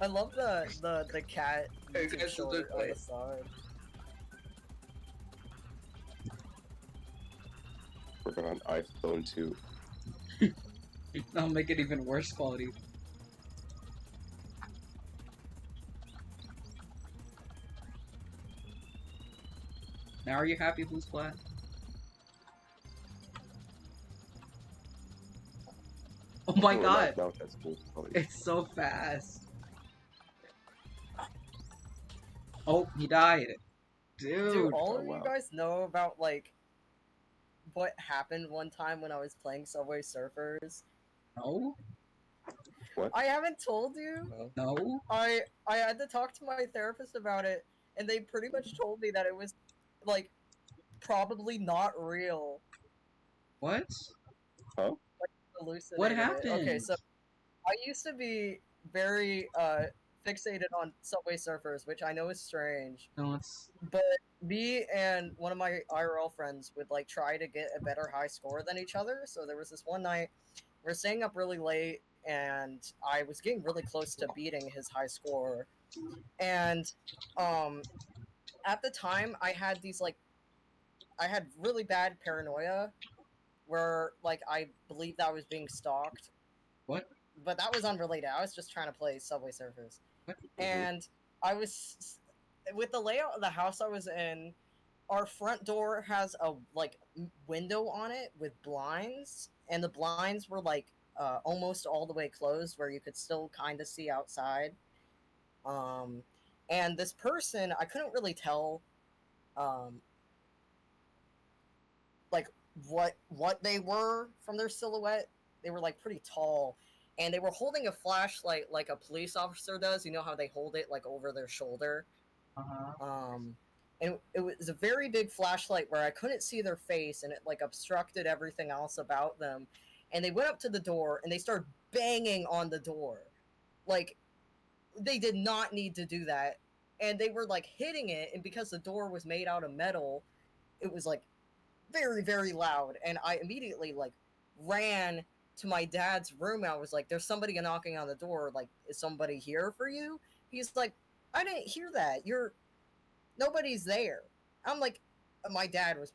I love the cat YouTube short on the side. Working on iPhone 2. I'll make it even worse quality. Now are you happy, Blue Splat? Oh my god! It's so fast. Oh, he died. Dude. Do all of you guys know about, like, what happened one time when I was playing Subway Surfers? No. What? I haven't told you? No. I had to talk to my therapist about it, and they pretty much told me that it was, like, probably not real. What? Huh? Like, hallucinated. What happened? Okay, so I used to be very fixated on Subway Surfers, which I know is strange. No, it's... But me and one of my IRL friends would, like, try to get a better high score than each other. So there was this one night, we were staying up really late, and I was getting really close to beating his high score. And at the time, I had these, like, I had really bad paranoia where, like, I believed I was being stalked. What? But that was unrelated. I was just trying to play Subway Surfers. What? And I was, with the layout of the house I was in, our front door has a, like, window on it with blinds, and the blinds were, like, almost all the way closed where you could still kind of see outside. And this person, I couldn't really tell, like, what they were from their silhouette. They were, like, pretty tall, and they were holding a flashlight like a police officer does. You know how they hold it, like, over their shoulder? And it was a very big flashlight where I couldn't see their face, and it, like, obstructed everything else about them. And they went up to the door, and they started banging on the door. Like, they did not need to do that. And they were, like, hitting it, and because the door was made out of metal, it was, like, very, very loud. And I immediately, like, ran to my dad's room. I was like, there's somebody knocking on the door. Like, is somebody here for you? He's like, I didn't hear that. Nobody's there. I'm like, my dad was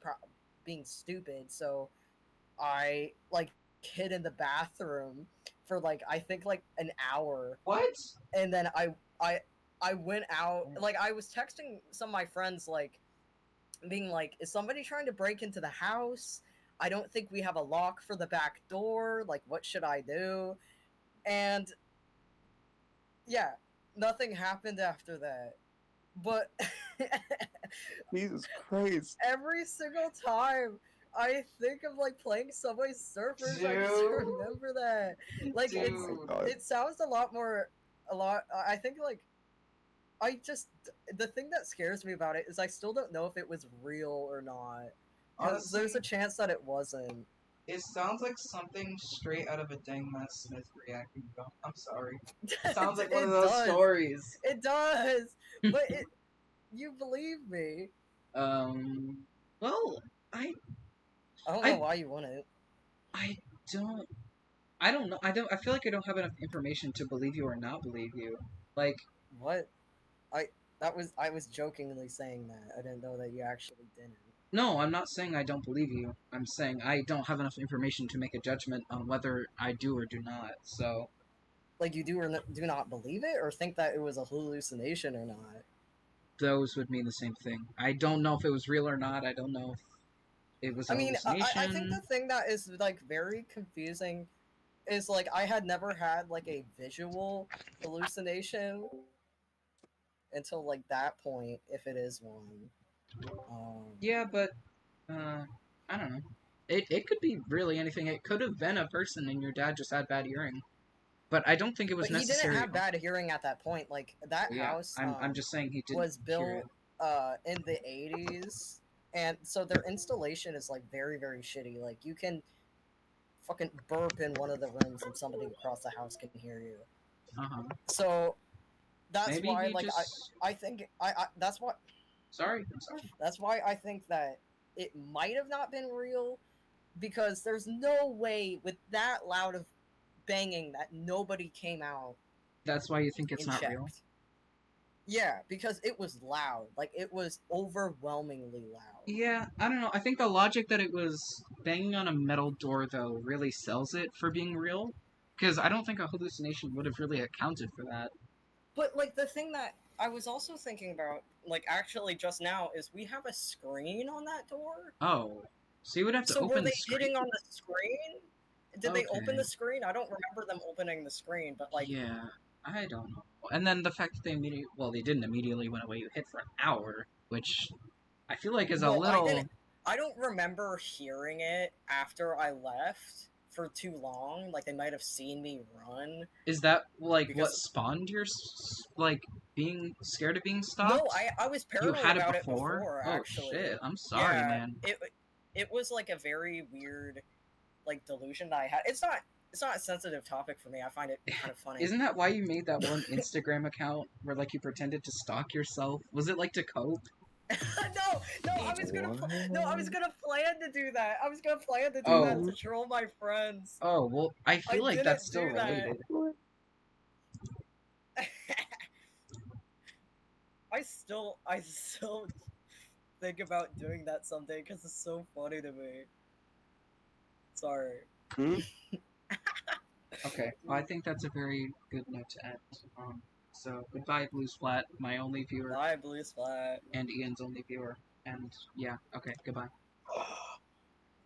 being stupid, so I, like, hid in the bathroom for, like, I think, like, an hour. What? And then I went out, like, I was texting some of my friends, like, being like, is somebody trying to break into the house? I don't think we have a lock for the back door. Like, what should I do? And yeah, nothing happened after that. But Jesus Christ. Every single time I think of, like, playing Subway Surfers, I just remember that. Like, it sounds a lot, I think, like, the thing that scares me about it is I still don't know if it was real or not. Because there's a chance that it wasn't. It sounds like something straight out of a Dang Matt Smith reacting film. I'm sorry. It sounds like one of those stories. It does! But you believe me. Well, I don't know why you wouldn't. I don't know. I feel like I don't have enough information to believe you or not believe you. Like... What? I was jokingly saying that. I didn't know that you actually didn't. No, I'm not saying I don't believe you. I'm saying I don't have enough information to make a judgment on whether I do or do not, so... Like, you do or do not believe it, or think that it was a hallucination or not? Those would mean the same thing. I don't know if it was real or not. I don't know if it was a hallucination. I think the thing that is, like, very confusing is, like, I had never had, like, a visual hallucination until, like, that point, if it is one. Yeah, but, I don't know. It could be really anything. It could have been a person and your dad just had bad hearing. But I don't think it was necessary. He didn't have bad hearing at that point. Like, that house I'm just saying he didn't was built in the 80s. And so their installation is, like, very, very shitty. Like, you can fucking burp in one of the rooms and somebody across the house can hear you. So... that's Maybe why, he like, just... I think that's what. Sorry, I'm sorry. That's why I think that it might have not been real, because there's no way with that loud of banging that nobody came out. That's why you think it's and not checked. real? Yeah, because it was loud. Like, it was overwhelmingly loud. Yeah, I don't know. I think the logic that it was banging on a metal door, though, really sells it for being real. Because I don't think a hallucination would have really accounted for that. But, like, the thing that I was also thinking about, like, actually just now, is we have a screen on that door. Oh. So you would have to open the screen? So were they hitting on the screen? Did they open the screen? I don't remember them opening the screen, but, like... Yeah, I don't know. And then the fact that they immediately... Well, they didn't immediately went away. You hit for an hour, which I feel like is a little... I don't remember hearing it after I left for too long. Like, they might have seen me run. Is that, like, what spawned your, like, being scared of being stopped? No, I was paranoid about it before, actually. Oh, shit. I'm sorry, man. It was, like, a very weird, like, delusion that I had. It's not a sensitive topic for me. I find it kind of funny. Isn't that why you made that one Instagram account where, like, you pretended to stalk yourself? Was it, like, to cope? No, I was gonna plan to do that. I was gonna plan to do that to troll my friends. Oh, well, I feel like that's still related. I still think about doing that someday because it's so funny to me. Sorry. Okay, well, I think that's a very good note to end. So, goodbye, Bluesplat, my only viewer. Bye, Bluesplat. And Ian's only viewer. And, yeah, okay, goodbye.